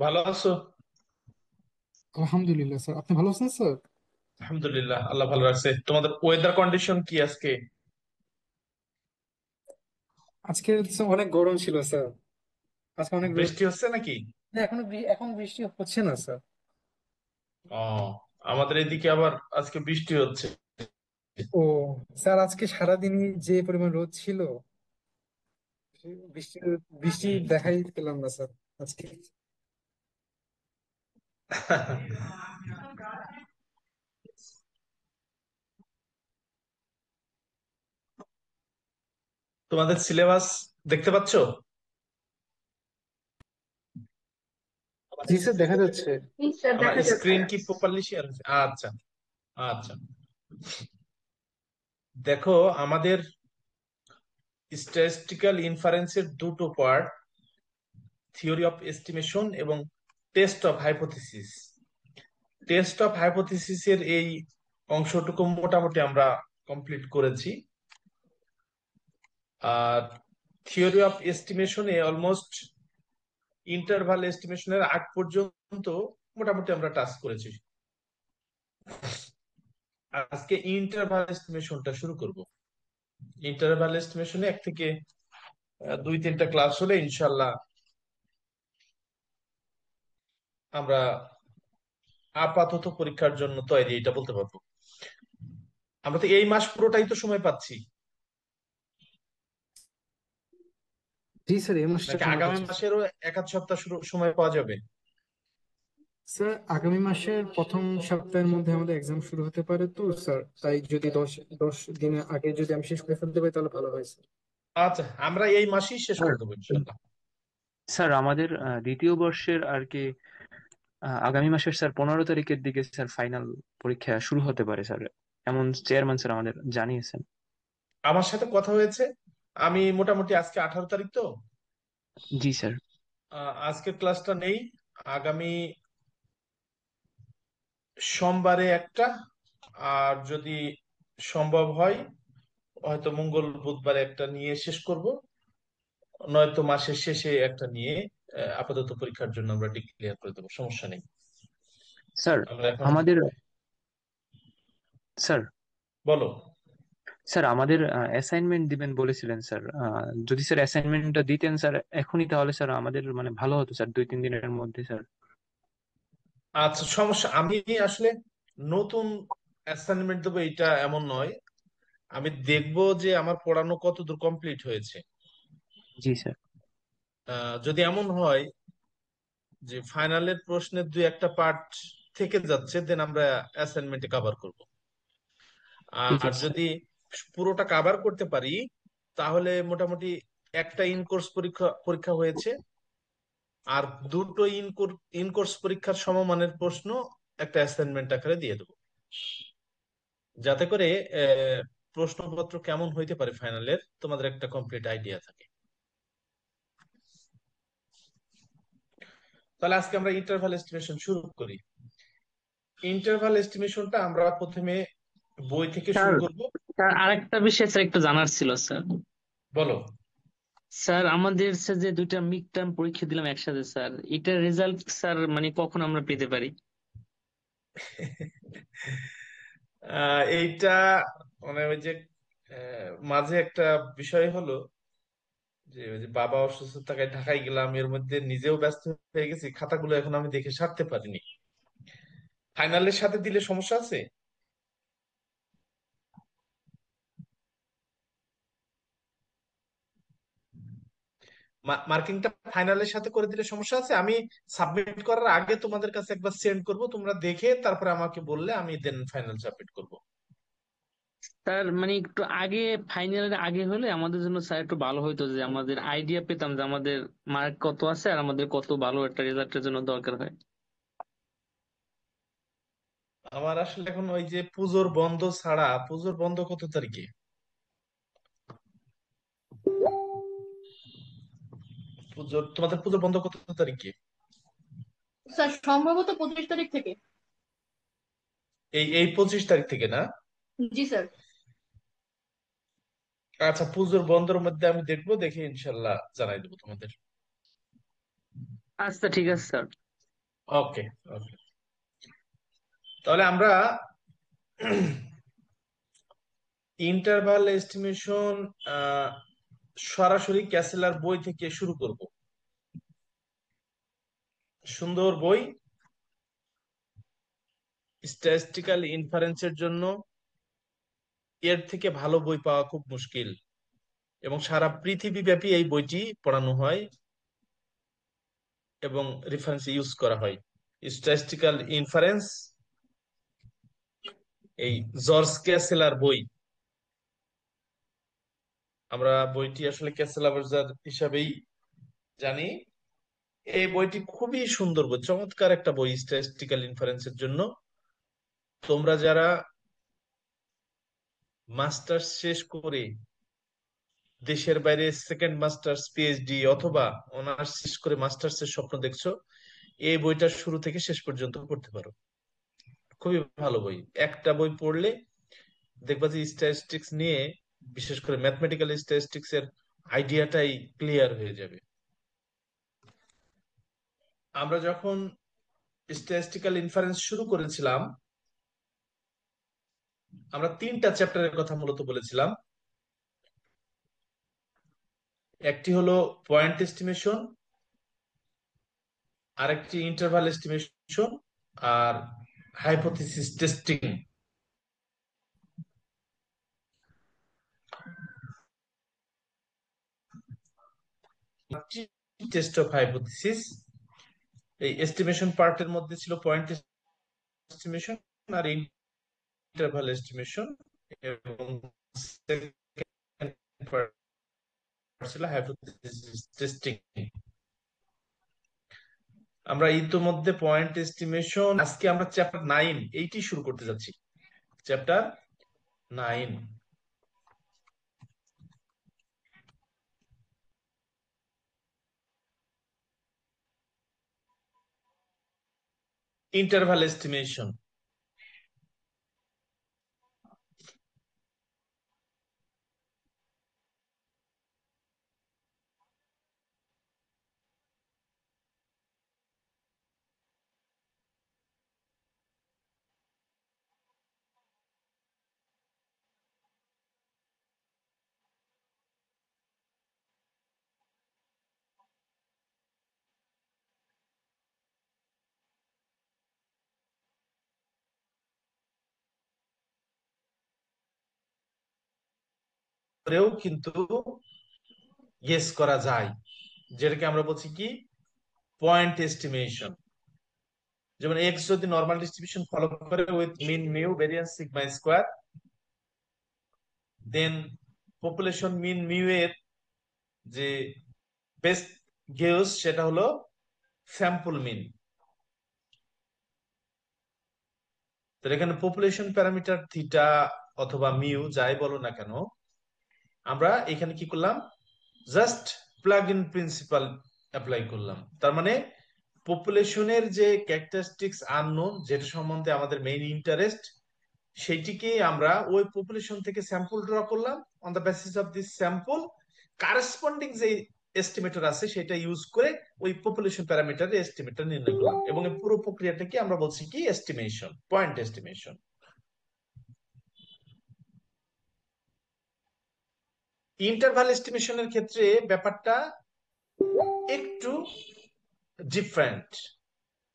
ভালো আছো? আলহামদুলিল্লাহ স্যার, আপনি ভালো আছেন স্যার? আলহামদুলিল্লাহ, আল্লাহ ভালো রাখছে। তোমাদের ওয়েদার কন্ডিশন কি আজকে? আজকে হচ্ছে অনেক গরম ছিল স্যার। আজকে অনেক রোদ। বৃষ্টি হচ্ছে নাকি? না, এখন বৃষ্টি হচ্ছে না স্যার। ও, আমাদের এদিকে আবার আজকে বৃষ্টি হচ্ছে। ও স্যার, আজকে সারাদিনই যে পরিমাণ রোদ ছিল, বৃষ্টি বৃষ্টি দেখাই পেলাম না স্যার আজকে। তোমাদের সিলেবাস দেখতে পাচ্ছো? জি স্যার, দেখা যাচ্ছে। জি স্যার, আমার দেখা যাচ্ছে। স্ক্রিন কি প্রপারলি শেয়ার হচ্ছে? আচ্ছা, আচ্ছা। দেখো, আমাদের স্ট্যাটিস্টিক্যাল ইনফারেন্সের দুটো পার্ট, থিওরি অফ এস্টিমেশন এবং test of hypothesis. Test of hypothesis এর এই অংশটুকু মোটামুটি আমরা কমপ্লিট করেছি। আর থিওরি অফ এস্টিমেশনে অলমোস্ট ইন্টারভাল এস্টিমেশনের আগ পর্যন্ত মোটামুটি আমরা টাচ করেছি। আজকে ইন্টারভাল এস্টিমেশনটা শুরু করব। ইন্টারভাল এস্টিমেশনে এক থেকে দুই তিনটা ক্লাস হলে ইনশাল্লাহ আমরা আপাতত পরীক্ষার জন্য তৈরি, এটা বলতে পারবো। আমরা তো এই মাস পুরোটাই তো সময় পাচ্ছি, জি স্যার, এই মাসটা নাকি সময় আগামী পাচ্ছি স্যার। মাসেরও এক আধ সপ্তাহ শুরু সময় পাওয়া যাবে? স্যার, আগামী মাসের প্রথম সপ্তাহের মধ্যে আমাদের এক্সাম শুরু হতে পারে তো স্যার, তাই যদি দশ দিনের আগে যদি আমি শেষ করে ফেলতে পারি তাহলে ভালো হয় স্যার। আচ্ছা, আমরা এই মাসেই শেষ স্যার করে দেবো ইনশাল্লাহ। স্যার আমাদের দ্বিতীয় বর্ষের আর কি আগামী মাসের স্যার 15 তারিখের দিকে স্যার ফাইনাল পরীক্ষা শুরু হতে পারে স্যার, এমন চেয়ারম্যান স্যার আমাদের জানিয়েছেন। আমার সাথে কথা হয়েছে। আমি মোটামুটি আজকে 18 তারিখ তো, জি স্যার। আজকের ক্লাসটা নেই। আগামী সোমবারে একটা, আর যদি সম্ভব হয় হয়তো মঙ্গল বুধবারে একটা নিয়ে শেষ করব, নয়তো মাসের শেষে একটা নিয়ে আপাতত পরীক্ষার জন্য আমরা ডিক্লেয়ার করে দেবো, সমস্যা নেই। স্যার আমরা এখন আমাদের স্যার বলো। স্যার আমাদের অ্যাসাইনমেন্ট দিবেন বলেছিলেন স্যার। যদি স্যার অ্যাসাইনমেন্টটা দিতেন স্যার এখনই, তাহলে স্যার আমাদের মানে ভালো হতো স্যার, 2-3 দিনের মধ্যে স্যার। আচ্ছা, সমস্যা, আমি আসলে নতুন অ্যাসাইনমেন্ট দেবো এটা এমন নয়। আমি দেখবো যে আমার পড়ানো কতদূর কমপ্লিট হয়েছে। জি স্যার। যদি এমন হয় যে ফাইনালের প্রশ্নের দুই একটা পার্ট থেকে যাচ্ছে, দেন আমরা অ্যাসাইনমেন্টে কভার করব। ঠিক আর আছে স্যার। যদি পুরোটা কভার করতে পারি তাহলে মোটামুটি একটা ইনকোর্স পরীক্ষা পরীক্ষা হয়েছে, আর দুটো ইনকোর্স পরীক্ষার সমমানের প্রশ্ন একটা অ্যাসাইনমেন্ট আকারে দিয়ে দেবো, যাতে করে আহ, প্রশ্নপত্র কেমন হইতে পারে ফাইনালের তোমাদের একটা কমপ্লিট আইডিয়া থাকে। তাহলে আজকে আমরা ইন্টারভাল এস্টিমেশন শুরু করি। ইন্টারভাল এস্টিমেশনটা আমরা প্রথমে বই থেকে স্যার শুরু করব। স্যার আরেকটা বিষয় স্যার একটু জানার ছিল স্যার। বলো। স্যার আমাদের স্যার যে দুইটা মিড টার্ম পরীক্ষা দিলাম একসাথে স্যার, এটার রেজাল্ট স্যার মানে কখন আমরা পেতে পারি? এইটা মানে ওই যে মাঝে একটা বিষয় হলো যে ওই যে বাবা অসুস্থ থাকায় ঢাকায় গেলাম, এর মধ্যে নিজেও ব্যস্ত হয়ে গেছি, খাতাগুলো এখন আমি দেখে সারতে পারিনি। ফাইনালের সাথে দিলে সমস্যা আছে? মার্কিংটা ফাইনালের সাথে করে দিলে সমস্যা আছে? আমি সাবমিট করার আগে তোমাদের কাছে একবার সেন্ড করব, তোমরা দেখে তারপরে আমাকে বললে আমি দেন ফাইনাল সাবমিট করব। স্যার মানে একটু আগে, ফাইনালের আগে হলে আমাদের জন্য স্যার একটু ভালো হইতো, যে আমাদের আইডিয়া পেতাম যে আমাদের মার্ক কত আছে আর আমাদের কত ভালো একটা রেজাল্টের জন্য দরকার হয়। আমার আসলে এখন ওই যে পুজোর বন্ধ ছাড়া, পুজোর বন্ধ কত তারিখে? তোমাদের পুজোর বন্ধ কত তারিখে? স্যার সম্ভবত 25 তারিখ থেকে। এই এই 25 তারিখ থেকে না? জি স্যার। আচ্ছা, পুজোর বন্ধের মধ্যে আমি দেখবো, দেখে ইনশাল্লাহ জানাই দেবো তোমাদের। আচ্ছা ঠিক আছে স্যার। ওকে, ওকে। তাহলে আমরা ইন্টারভাল এস্টিমেশন সরাসরি ক্যাসেলার বই থেকে শুরু করব। সুন্দর বই, স্ট্যাটিস্টিক্যাল ইনফারেন্সের জন্য এর থেকে ভালো বই পাওয়া খুব মুশকিল, এবং সারা পৃথিবীব্যাপী এই বইটি পড়ানো হয় এবং রেফারেন্স ইউজ করা হয়। স্ট্যাটিস্টিক্যাল ইনফারেন্স, এই জর্জ ক্যাসেলার বই। আমরা বইটি আসলে ক্যাসেলার হিসাবেই জানি। এই বইটি খুবই সুন্দর বই, চমৎকার একটা বই স্ট্যাটিস্টিক্যাল ইনফারেন্সের জন্য। তোমরা যারা মাস্টার্স শেষ করে দেশের বাইরে সেকেন্ড মাস্টার্স, পিএইচডি অথবা অনার্স শেষ করে মাস্টার্স এর স্বপ্ন দেখছো, এই বইটা শুরু থেকে শেষ পর্যন্ত পড়তে পারো। খুবই ভালো বই। একটা বই পড়লে দেখবা যে স্ট্যাটিস্টিক্স নিয়ে, বিশেষ করে ম্যাথমেটিক্যাল স্ট্যাটিস্টিক্স এর আইডিয়াটাই ক্লিয়ার হয়ে যাবে। আমরা যখন স্ট্যাটিস্টিক্যাল ইনফারেন্স শুরু করেছিলাম, আমরা 3টা চ্যাপ্টারের কথা মূলত বলেছিলাম। একটি হলো পয়েন্ট এস্টিমেশন, আরেকটি ইন্টারভাল এস্টিমেশন, আর hypothesis testing. Test of hypothesis, এই এস্টিমেশন পার্টের মধ্যে ছিল পয়েন্ট এস্টিমেশন আর ইন্টারভাল এস্টিমেশন, এবং সেকেন্ড পার্ট ছিল হাইপোথিসিস টেস্টিং। আমরা ইতোমধ্যে পয়েন্ট এস্টিমেশন, আজকে আমরা চ্যাপ্টার 9 এইটি শুরু করতে যাচ্ছি। Chapter 9, interval estimation. করেও কিন্তু গেস করা যায়, যেটাকে আমরা বলছি কি পয়েন্ট এস্টিমেশন। যেমন এক্স যদি নরমাল ডিস্ট্রিবিউশন ফলো করে with mean mu variance sigma square, then population mean mu এর যে বেস্ট গেস সেটা হলো স্যাম্পল মিন। তো এখানে পপুলেশন প্যারামিটার থিটা অথবা মিউ যাই বলো না কেন, আমরা এখানে কি করলাম, just plug in principal apply করলাম। তার মানে পপুলেশনের যে ক্যারেক্টারিস্টিক্স আননোন, যেটা সম্বন্ধে আমাদের মেইন ইন্টারেস্ট, সেইটিকে আমরা ওই পপুলেশন থেকে স্যাম্পল ড্র করলাম। On the basis of this sample corresponding যে এস্টিমেটর আছে সেটা ইউজ করে ওই পপুলেশন প্যারামিটারের এস্টিমেটর নির্ণয় করলাম, এবং এই পুরো প্রক্রিয়াটাকে আমরা বলছি কি এস্টিমেশন, পয়েন্ট এস্টিমেশন। ইন্টারভাল এস্টিমেশনের ক্ষেত্রে ব্যাপারটা একটু ডিফারেন্ট।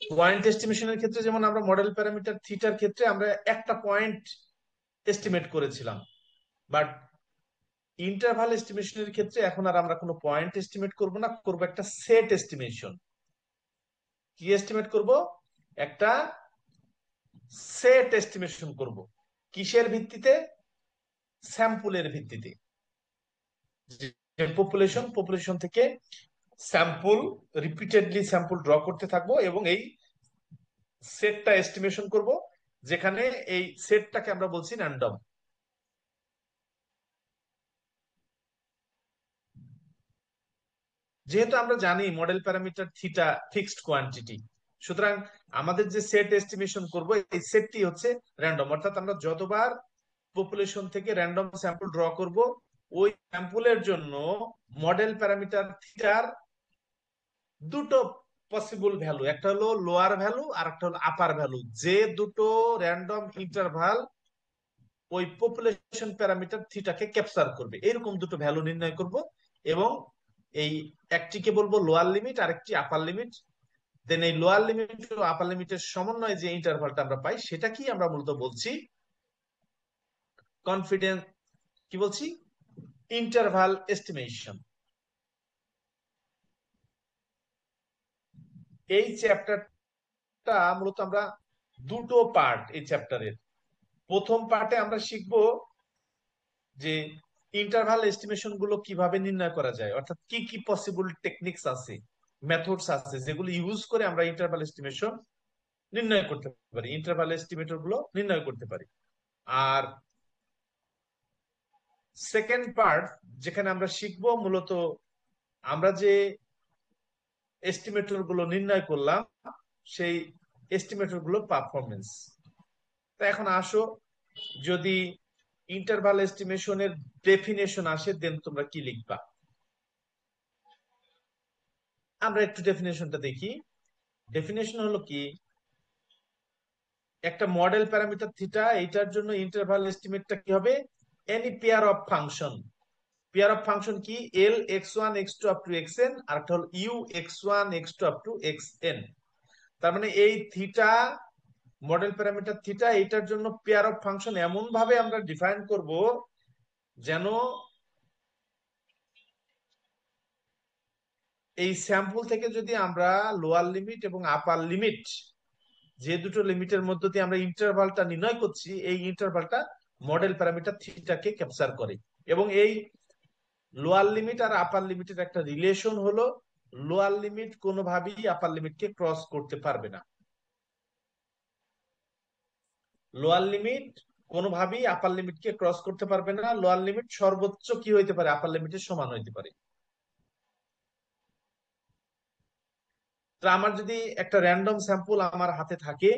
পয়েন্ট এস্টিমেশনের ক্ষেত্রে যেমন আমরা মডেল প্যারামিটার থিটার ক্ষেত্রে আমরা একটা পয়েন্ট এস্টিমেট করেছিলাম, বাট ইন্টারভাল এস্টিমেশনের ক্ষেত্রে এখন আর আমরা কোনো পয়েন্ট এস্টিমেট করব না, করব একটা সেট এস্টিমেশন। কি এস্টিমেট করব? একটা সেট এস্টিমেশন করব। কিসের ভিত্তিতে? স্যাম্পলের ভিত্তিতে। পপুলেশন থেকে স্যাম্পল, রিপিটেডলি স্যাম্পল ড্র করতে থাকবো এবং এই সেটটা এস্টিমেশন করব, যেখানে এই সেটটাকে আমরা বলছি র্যান্ডম। যেহেতু আমরা জানি model parameter theta fixed quantity, সুতরাং আমাদের যে সেট এস্টিমেশন করব এই সেটটি হচ্ছে র্যান্ডম। অর্থাৎ আমরা যতবার পপুলেশন থেকে র্যান্ডম স্যাম্পল ড্র করব, ওই স্যাম্পলের জন্য মডেল প্যারামিটার থিটার দুটো পসিবল ভ্যালু, একটা হলো লোয়ার ভ্যালু আর একটা হলো আপার ভ্যালু, যে দুটো র্যান্ডম ইন্টারভাল ওই পপুলেশন প্যারামিটার থিটাকে ক্যাপচার করবে, এরকম দুটো ভ্যালু নির্ণয় করব। এবং এই একটিকে বলবো লোয়ার লিমিট আর একটি আপার লিমিট। দেন এই লোয়ার লিমিট ও আপার লিমিটের সমন্বয়ে যে ইন্টারভালটা আমরা পাই সেটা কি আমরা মূলত বলছি কনফিডেন্স, কি বলছি, ইন্টারভাল এস্টিমেশন। এই চ্যাপ্টারটা মূলত আমরা দুটো পার্ট এই চ্যাপ্টারের। প্রথম পার্টে আমরা শিখব যে ইন্টারভাল এস্টিমেশন গুলো কিভাবে নির্ণয় করা যায়, অর্থাৎ কি কি পসিবল টেকনিক্স আছে, মেথডস আছে যেগুলো ইউজ করে আমরা ইন্টারভাল এস্টিমেশন নির্ণয় করতে পারি, ইন্টারভাল এস্টিমেটর গুলো নির্ণয় করতে পারি। আর সেকেন্ড পার্ট যেখানে আমরা শিখব মূলত আমরা যে এস্টিমেটর গুলো নির্ণয় করলাম সেই এস্টিমেটর গুলো পারফরমেন্স। তা এখন আসো, যদি ইন্টারভাল এস্টিমেশনের ডেফিনেশন আসে দেন তোমরা কি লিখবা? আমরা একটু ডেফিনেশনটা দেখি। ডেফিনেশন হলো কি, একটা মডেল প্যারামিটার থিটা, এইটার জন্য ইন্টারভাল এস্টিমেটটা কি হবে, any pair of function. Pair of function কি, এল x1 x2 up to xn, আর একটা হলো you x1 x2 up to xn। তার মানে এই থিটা, মডেল প্যারামিটার থিটা, এইটার জন্য পেয়ার অফ ফাংশন এমন ভাবে আমরা ডিফাইন করব যেন এই স্যাম্পল থেকে যদি আমরা লোয়ার লিমিট এবং আপার লিমিট, যে দুটো লিমিটের মধ্য দিয়ে আমরা ইন্টারভালটা নির্ণয় করছি, এই ইন্টারভালটা মডেল প্যারামিটার থিটাকে ক্যাপচার করে। এবং এই লোয়ার লিমিট আর আপার লিমিটের একটা রিলেশন হলো লোয়ার লিমিট কোনোভাবেই আপার লিমিটকে ক্রস করতে পারবে না। লোয়ার লিমিট কোনোভাবেই আপার লিমিটকে ক্রস করতে পারবে না। লোয়ার লিমিট সর্বোচ্চ কি হইতে পারে, আপার লিমিটের সমান হইতে পারে। তো আমার যদি একটা র্যান্ডম স্যাম্পল আমার হাতে থাকে,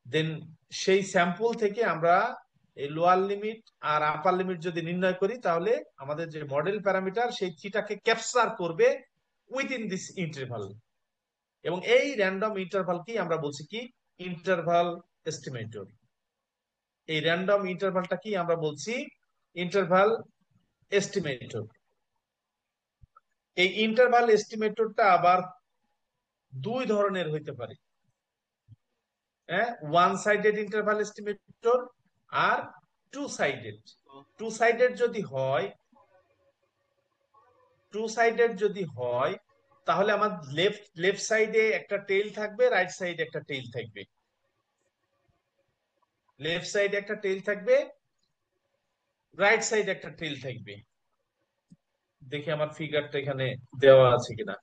দেন সেই স্যাম্পল থেকে আমরা এই লোয়ার লিমিট আর আপার লিমিট যদি নির্ণয় করি, তাহলে আমাদের যে মডেল প্যারামিটার সেই থিটাকে ক্যাপচার করবে উইদিন দিস ইন্টারভাল। এবং এই র্যান্ডম ইন্টারভালকেই আমরা বলছি কি, ইন্টারভাল এস্টিমেটর। এই র্যান্ডম ইন্টারভালটা কি আমরা বলছি, ইন্টারভাল এস্টিমেটর। এই ইন্টারভাল এস্টিমেটরটা আবার দুই ধরনের হইতে পারে, হ্যাঁ, ওয়ান সাইডেড ইন্টারভাল এস্টিমেটর আর টু সাইডেড। টু সাইডেড যদি হয়, টু সাইডেড যদি হয় তাহলে আমার লেফট সাইডে একটা টেইল থাকবে, রাইট সাইডে একটা টেইল থাকবে। লেফট সাইডে একটা টেইল থাকবে, রাইট সাইডে একটা টেইল থাকবে। দেখি আমার ফিগারটা এখানে দেওয়া আছে কিনা।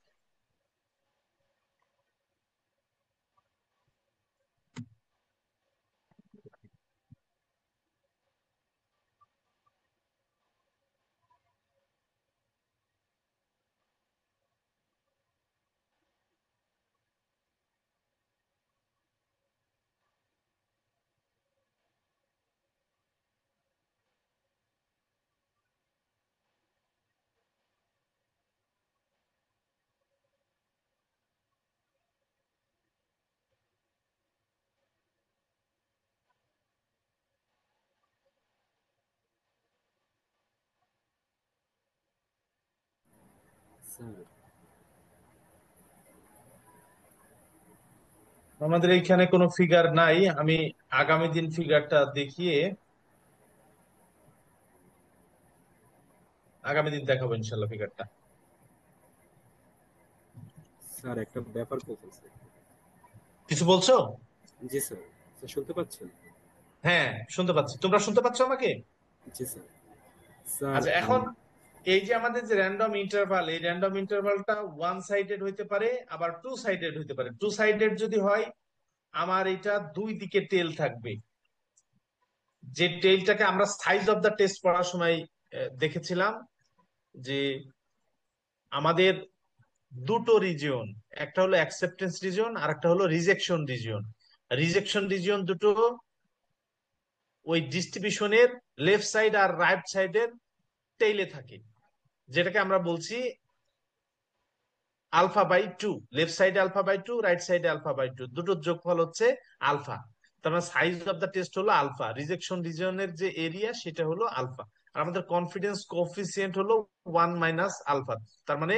আমাদের এইখানে কোনো ফিগার নাই, আমি আগামী দিন ফিগারটা দেখিয়ে আগামী দিন দেখাবো ইনশাল্লাহ ফিগারটা। স্যার একটা ব্যাপার বলতেছে। কিছু বলছো? জি স্যার। স্যার শুনতে পাচ্ছেন? হ্যাঁ শুনতে পাচ্ছি, তোমরা শুনতে পাচ্ছ আমাকে? জি স্যার। স্যার আচ্ছা, এখন এই যে আমাদের যে র্যান্ডম ইন্টারভাল, এই র্যান্ডম ইন্টারভালটা ওয়ান সাইডেড হইতে পারে আবার টু সাইডেড হইতে পারে। টু সাইডেড যদি হয়, আমার এটা দুই দিকে টেল থাকবে, যে টেলটাকে আমরা সাইজ অফ দা টেস্ট পড়ার সময় দেখেছিলাম যে আমাদের দুটো রিজিয়ন, একটা হলো অ্যাকসেপ্টেন্স রিজিয়ন আর একটা হলো রিজেকশন রিজিয়ন। রিজেকশন রিজিয়ন দুটো ওই ডিস্ট্রিবিউশনের লেফট সাইড আর রাইট সাইডের টেইলে থাকে, যেটাকে আমরা বলছি আলফা বাই টু, লেফট সাইডে আলফা বাই টু, রাইট সাইডে আলফা বাই টু, দুটোর যোগফল হচ্ছে আলফা। তার মানে সাইজ অফ দ্য টেস্ট হলো আলফা, রিজেকশন রিজনের যে এরিয়া সেটা হলো আলফা, আর আমাদের কনফিডেন্স কোএফিসিয়েন্ট হলো 1 - আলফা। তার মানে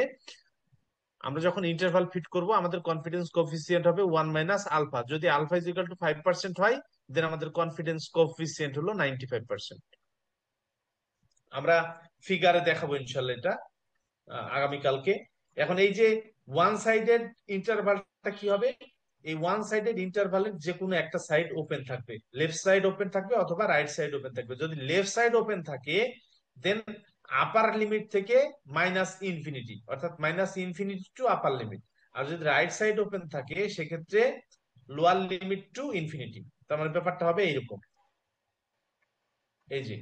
আমরা যখন ইন্টারভাল ফিট করব আমাদের কনফিডেন্স কোএফিসিয়েন্ট হবে 1 - আলফা। যদি আলফা ইজ ইকুয়াল টু 5% হয়, দেন আমাদের কনফিডেন্স কোএফিসিয়েন্ট হলো 95%। আমরা ফিগারে দেখাবো ইনশাল্লাহ এটা আগামীকালকে। এখন এই যে ওয়ান সাইডেড ইন্টারভালটা কি হবে, এই ওয়ান সাইডেড ইন্টারভালের যে কোনো একটা সাইড ওপেন থাকবে, লেফট সাইড ওপেন থাকবে অথবা রাইট সাইড ওপেন থাকবে। যদি লেফট সাইড ওপেন থাকে দেন আপার লিমিট থেকে -ইনফিনিটি, অর্থাৎ -ইনফিনিটি টু আপার লিমিট। আর যদি রাইট সাইড ওপেন থাকে সেক্ষেত্রে লোয়ার লিমিট টু ইনফিনিটি। তার মানে ব্যাপারটা হবে এইরকম, এই যে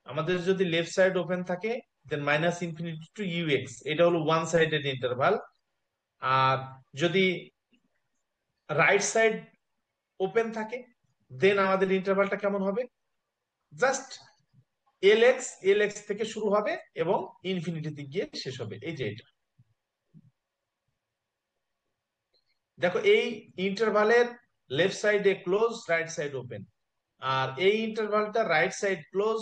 আমাদের যদি লেফট সাইড ওপেন থাকে দেন -ইনফিনিটি টু ইউএক্স, এটা হলো ওয়ান সাইডেড ইন্টারভাল। আর যদি রাইট সাইড ওপেন থাকে দেন আমাদের ইন্টারভালটা কেমন হবে, জাস্ট এল এক্স থেকে শুরু হবে এবং ইনফিনিটিতে গিয়ে শেষ হবে। এই যে এটা দেখো, এই ইন্টারভালের লেফট সাইডে ক্লোজ, রাইট সাইড ওপেন, আর এই ইন্টারভালটা right side close,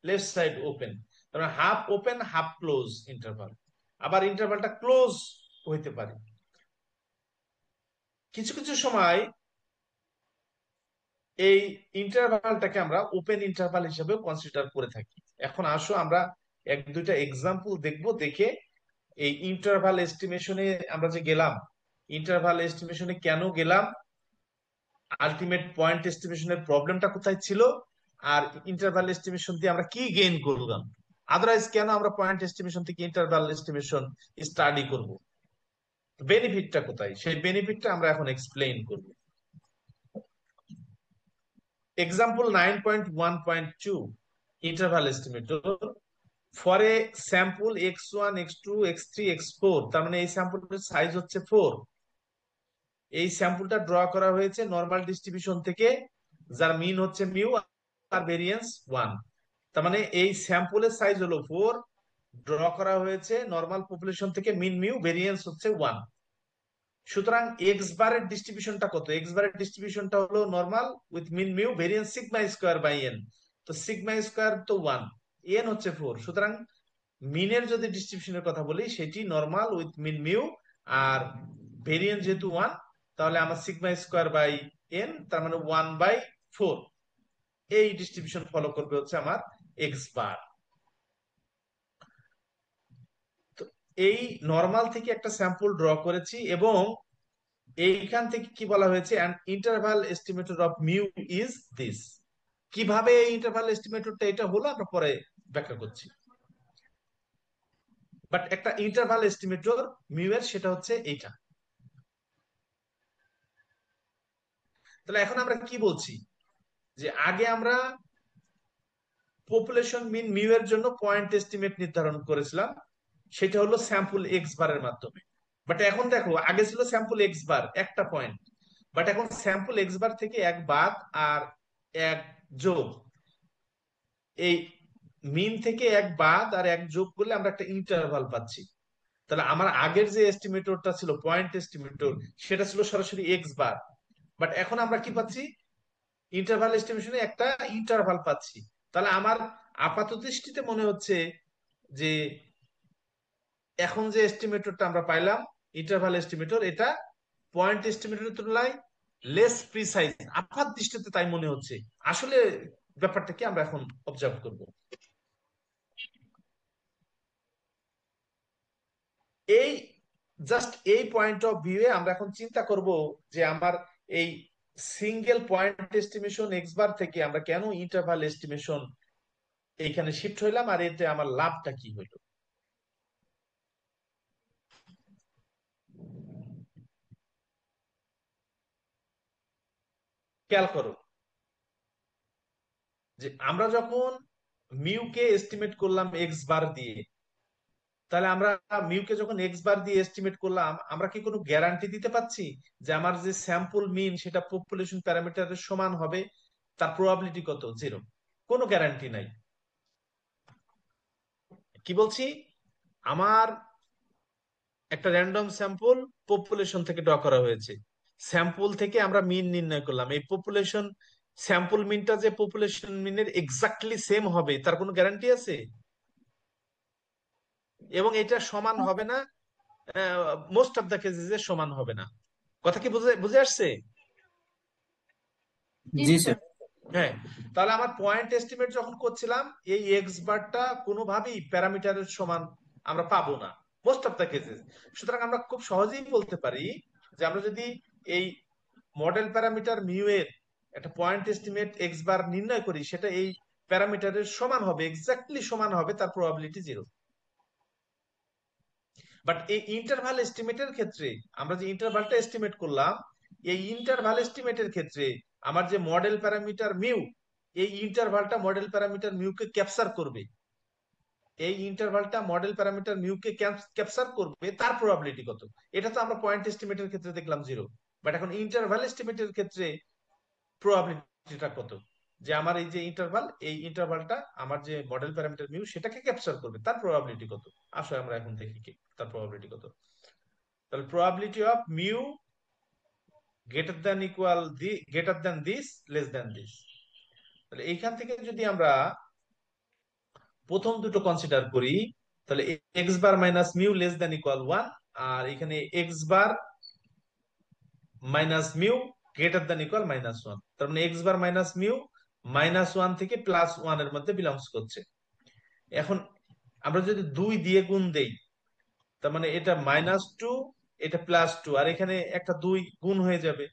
left side open. তার half open half close interval. আবার ইন্টারভালটা ক্লোজ হইতে পারে কিছু কিছু সময়, এই ইন্টারভালটাকে আমরা ওপেন ইন্টারভাল হিসেবে কনসিডার করে থাকি। এখন আসো আমরা এক দুইটা এক্সাম্পল দেখব, দেখে এই ইন্টারভাল এস্টিমেশনে আমরা যে গেলাম, ইন্টারভাল এস্টিমেশনে কেন গেলাম, আলটিমেট পয়েন্ট এস্টিমেশনের প্রবলেমটা কোথায় ছিল, আর ইন্টারভাল এস্টিমেশন দিয়ে আমরা কি গেইন করলাম, আদারওয়াইজ কেন আমরা পয়েন্ট এস্টিমেশন থেকে ইন্টারভাল এস্টিমেশন স্টাডি করব, বেনিফিটটা কোথায়, সেই বেনিফিটটা আমরা এখন এক্সপ্লেইন করব। Example 9.1.2, interval estimator for a sample x1 x2 x3 x4। তার মানে এই স্যাম্পলের সাইজ হচ্ছে 4। এই স্যাম্পলটা ড্র করা হয়েছে নর্মাল ডিস্ট্রিবিউশন থেকে, যার মিন হচ্ছে মিউ আর ভেরিয়েন্স 1। তার মানে এই স্যাম্পলের সাইজ হলো 4, ড্র করা হয়েছে নর্মাল পপুলেশন থেকে, মিন মিউ ভেরিয়েন্স হচ্ছে 1। সুতরাং এক্স বারের ডিস্ট্রিবিউশনটা কত, এক্স বারের ডিস্ট্রিবিউশনটা হলো normal with mean mu variance sigma square by N. তো সিগমা স্কোয়ার তো 1, এন হচ্ছে 4, সুতরাং মিনের যদি ডিস্ট্রিবিউশনের কথা বলি সেটি নর্মাল উইথ মিন মিউ, আর ভেরিয়েন্স যেহেতু 1 তাহলে আমার সিগমা স্কোয়ার বাই এন, তার মানে 1/4। এই ডিস্ট্রিবিউশন ফলো করবে হচ্ছে আমার এক্স বার। তো এই নর্মাল থেকে একটা স্যাম্পল ড্র করেছি এবং এইখান থেকে কি বলা হয়েছে, an interval estimator of mu is this. কিভাবে এই ইন্টারভাল এস্টিমেটরটা এটা হলো আমরা পরে ব্যাখ্যা করছি, বাট একটা ইন্টারভাল এস্টিমেটর মিউ এর সেটা হচ্ছে এইটা। তাহলে এখন আমরা কি বলছি, যে আগে আমরা পপুলেশন মিন মিউ এর জন্য পয়েন্ট এস্টিমেট নির্ধারণ করেছিলাম, সেটা হলো স্যাম্পল এক্স বারের মাধ্যমে। বাট এখন দেখো, আগে ছিল স্যাম্পল এক্স বার একটা পয়েন্ট, বাট এখন স্যাম্পল এক্স বার থেকে এক বাদ আর এক যোগ, এই মিন থেকে এক বাদ আর এক যোগ করলে আমরা একটা ইন্টারভাল পাচ্ছি। তাহলে আমার আগের যে এস্টিমেটরটা ছিল পয়েন্ট এস্টিমেটর, সেটা ছিল সরাসরি এক্স বার, বাট এখন আমরা কি পাচ্ছি, ইন্টারভাল এস্টিমেশনে একটা ইন্টারভাল পাচ্ছি। তাহলে আমার আপাত দৃষ্টিতে মনে হচ্ছে যে এখন যে এস্টিমেটরটা আমরা পাইলাম ইন্টারভাল এস্টিমেটর, এটা পয়েন্ট এস্টিমেটরের তুলনায় লেস প্রিসাইজ, আপাত দৃষ্টিতে তাই মনে হচ্ছে। আসলে ব্যাপারটা কি আমরা এখন অবজার্ভ করব। এই জাস্ট এই পয়েন্ট অফ ভিউয়ে আমরা এখন চিন্তা করব যে আমার এই single point estimation x bar থেকে আমরা কেন ইন্টারভাল এস্টিমেশন এইখানে শিফট হইলাম, আর এতে আমার লাভটা কি হইলো। খেয়াল করো যে আমরা যখন মিউকে এস্টিমেট করলাম এক্স বার দিয়ে, তাহলে আমরা মিউকে যখন এক্স বার দিয়ে এস্টিমেট করলাম, আমরা কি কোনো গ্যারান্টি দিতে পাচ্ছি যে আমার যে স্যাম্পল মিন সেটা পপুলেশন প্যারামিটারের সমান হবে? তার প্রবাবিলিটি কত? 0। কোনো গ্যারান্টি নাই। কি বলছি, আমার একটা র্যান্ডম স্যাম্পল পপুলেশন থেকে ড্র করা হয়েছে, স্যাম্পল থেকে আমরা মিন নির্ণয় করলাম। এই পপুলেশন স্যাম্পল মিনটা যে পপুলেশন মিনের এক্স্যাক্টলি সেম হবে তার কোনো গ্যারান্টি আছে? এবং এটা সমান হবে না, মোস্ট অফ দ্য কেসেস সমান হবে না। কথা কি বুঝে বুঝে আসছে? জি জি স্যার। স্যার। হ্যাঁ, তাহলে আমার পয়েন্ট এস্টিমেট যখন করছিলাম এই এক্স বারটা কোনোভাবেই প্যারামিটারের সমান আমরা পাবো না মোস্ট অফ দ্য কেসেস। সুতরাং আমরা খুব সহজেই বলতে পারি যে আমরা যদি এই মডেল প্যারামিটার মিউ এর একটা পয়েন্ট এস্টিমেট এক্স বার নির্ণয় করি, সেটা এই প্যারামিটারের সমান হবে, এক্স্যাক্টলি সমান হবে, তার প্রবাবিলিটি 0। বাট এই ইন্টারভাল এস্টিমেটের ক্ষেত্রে আমরা যে ইন্টারভালটা এস্টিমেট করলাম, এই ইন্টারভাল এস্টিমেটের ক্ষেত্রে আমার যে মডেল প্যারামিটার মিউ, এই ইন্টারভালটা মডেল প্যারামিটার মিউকে ক্যাপচার করবে, এই ইন্টারভালটা মডেল প্যারামিটার মিউকে ক্যাপচার করবে, তার প্রবাবিলিটি কত? এটা তো আমরা পয়েন্ট এস্টিমেটের ক্ষেত্রে দেখলাম 0। বাট এখন ইন্টারভাল এস্টিমেটের ক্ষেত্রে প্রবাবিলিটিটা কত যে আমার এই যে ইন্টারভাল, এই ইন্টারভালটা আমার যে মডেল প্যারামিটার মিউ সেটাকে ক্যাপচার করবে, তার প্রবাবিলিটি কত? আসলে আমরা এখন দেখি কি তার প্রবাবিলিটি কত। তাহলে probability of mu greater than this less than this. তাহলে এইখান থেকে যদি আমরা প্রথম দুটো কনসিডার করি, তাহলে X bar minus mu less than equal 1, আর এখানে X bar minus mu greater than equal -1। তার মানে এক্স বার মাইনাস মিউ -1 থেকে +1 এর মধ্যে বিলংস করছে। এখন আমরা যদি 2 দিয়ে গুণ দেই, তার মানে এটা -2, এটা +2, আর এখানে একটা 2 গুণ হয়ে যাবে।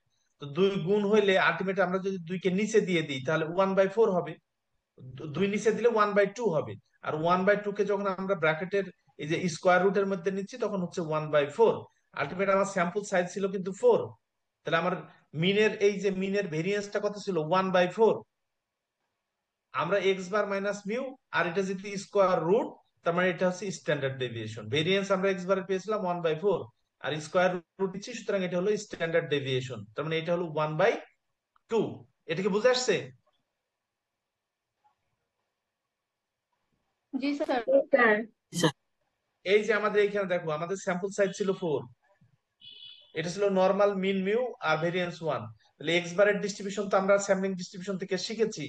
তো 2 গুণ হইলে আলটিমেট আমরা যদি 2 কে নিচে দিয়ে দিই তাহলে 1/4 হবে, 2 নিচে দিলে 1/2 হবে। আর 1/2 কে যখন আমরা ব্র্যাকেটের এই যে স্কোয়ার রুটের মধ্যে নিচ্ছি তখন হচ্ছে 1/4। আলটিমেট আমার স্যাম্পল সাইজ ছিল কিন্তু 4। তাহলে আমার মিনের এই যে মিনের ভেরিয়েন্সটা কত ছিল? 1/4। আমরা এক্স বার মাইনাস মিউ, আর এটা যেহেতু স্কোয়ার রুট, তার মানে এটা হচ্ছে স্ট্যান্ডার্ড ডেভিয়েশন। ভেরিয়েন্স আমরা এক্স বারে পেয়েছিলাম 1/4, আর স্কোয়ার রুট দিচ্ছি, সুতরাং এটা হলো স্ট্যান্ডার্ড ডেভিয়েশন, তার মানে এটা হলো 1/2। এটা কি বুঝে আসছে? জি স্যার। এই যে আমাদের এইখানে দেখো আমাদের স্যাম্পল সাইজ ছিল 4, এটা ছিল নর্মাল মিন মিউ আর ভেরিয়েন্স 1। তাহলে এক্স বারের ডিস্ট্রিবিউশন তো আমরা স্যাম্পলিং ডিস্ট্রিবিউশন থেকে শিখেছি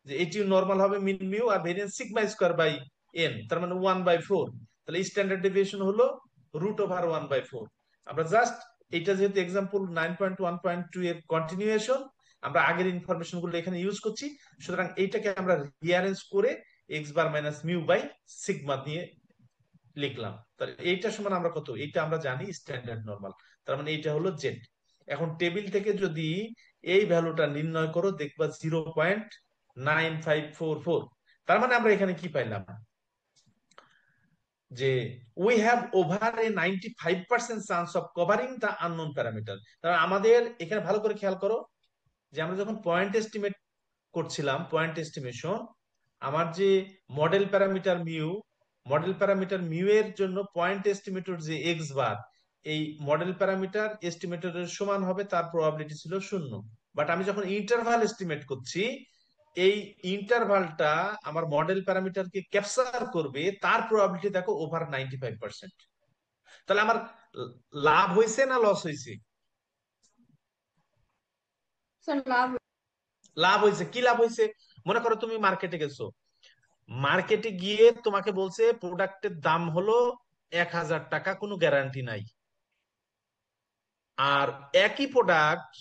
যে এটিও নর্মাল হবে মিন মিউ আর variance sigma square by N, তার মানে 1/4। তাহলে স্ট্যান্ডার্ড ডেভিয়েশন হলো √1/4। আমরা জাস্ট এটা যেহেতু এক্সাম্পল 9.1.2 এর কন্টিনিউয়েশন, আমরা আগের ইনফরমেশন গুলো এখানে ইউজ করছি, সুতরাং এইটাকে আমরা রিঅ্যারেঞ্জ করে X bar minus mu by sigma দিয়ে লিখলাম। তাহলে এইটা সমান আমরা কত? এইটা আমরা জানি স্ট্যান্ডার্ড নরমাল, তার মানে এইটা হলো জেড। এখন টেবিল থেকে যদি এই ভ্যালুটা নির্ণয় করো দেখবা 0.9544। তার মানে আমরা এখানে কি পাইলাম? যে we have over a 95% chance of covering the unknown parameter. তার মানে আমাদের এখানে ভালো করে খেয়াল করো যে আমরা যখন পয়েন্ট এস্টিমেট করছিলাম, পয়েন্ট এস্টিমেশন, আমার যে model parameter mu, model parameter mu এর জন্য পয়েন্ট এস্টিমেটর যে এক্স বার, এই মডেল প্যারামিটার এস্টিমেটরের সমান হবে, তার প্রবাবিলিটি ছিল 0। বাট আমি যখন ইন্টারভাল এস্টিমেট করছি, এই ইন্টারভালটা আমার মডেল প্যারামিটারকে ক্যাপচার করবে, তার প্রবাবিলিটি দেখো ওভার 95%। তাহলে আমার লাভ হয়েছে না লস হয়েছে? স্যার লাভ। লাভ হয়েছে। কি লাভ হয়েছে? মনে করো তুমি মার্কেটে গেছো, মার্কেটে গিয়ে তোমাকে বলছে প্রোডাক্টের দাম হলো 1000 টাকা, কোনো গ্যারান্টি নাই। আর একই প্রোডাক্ট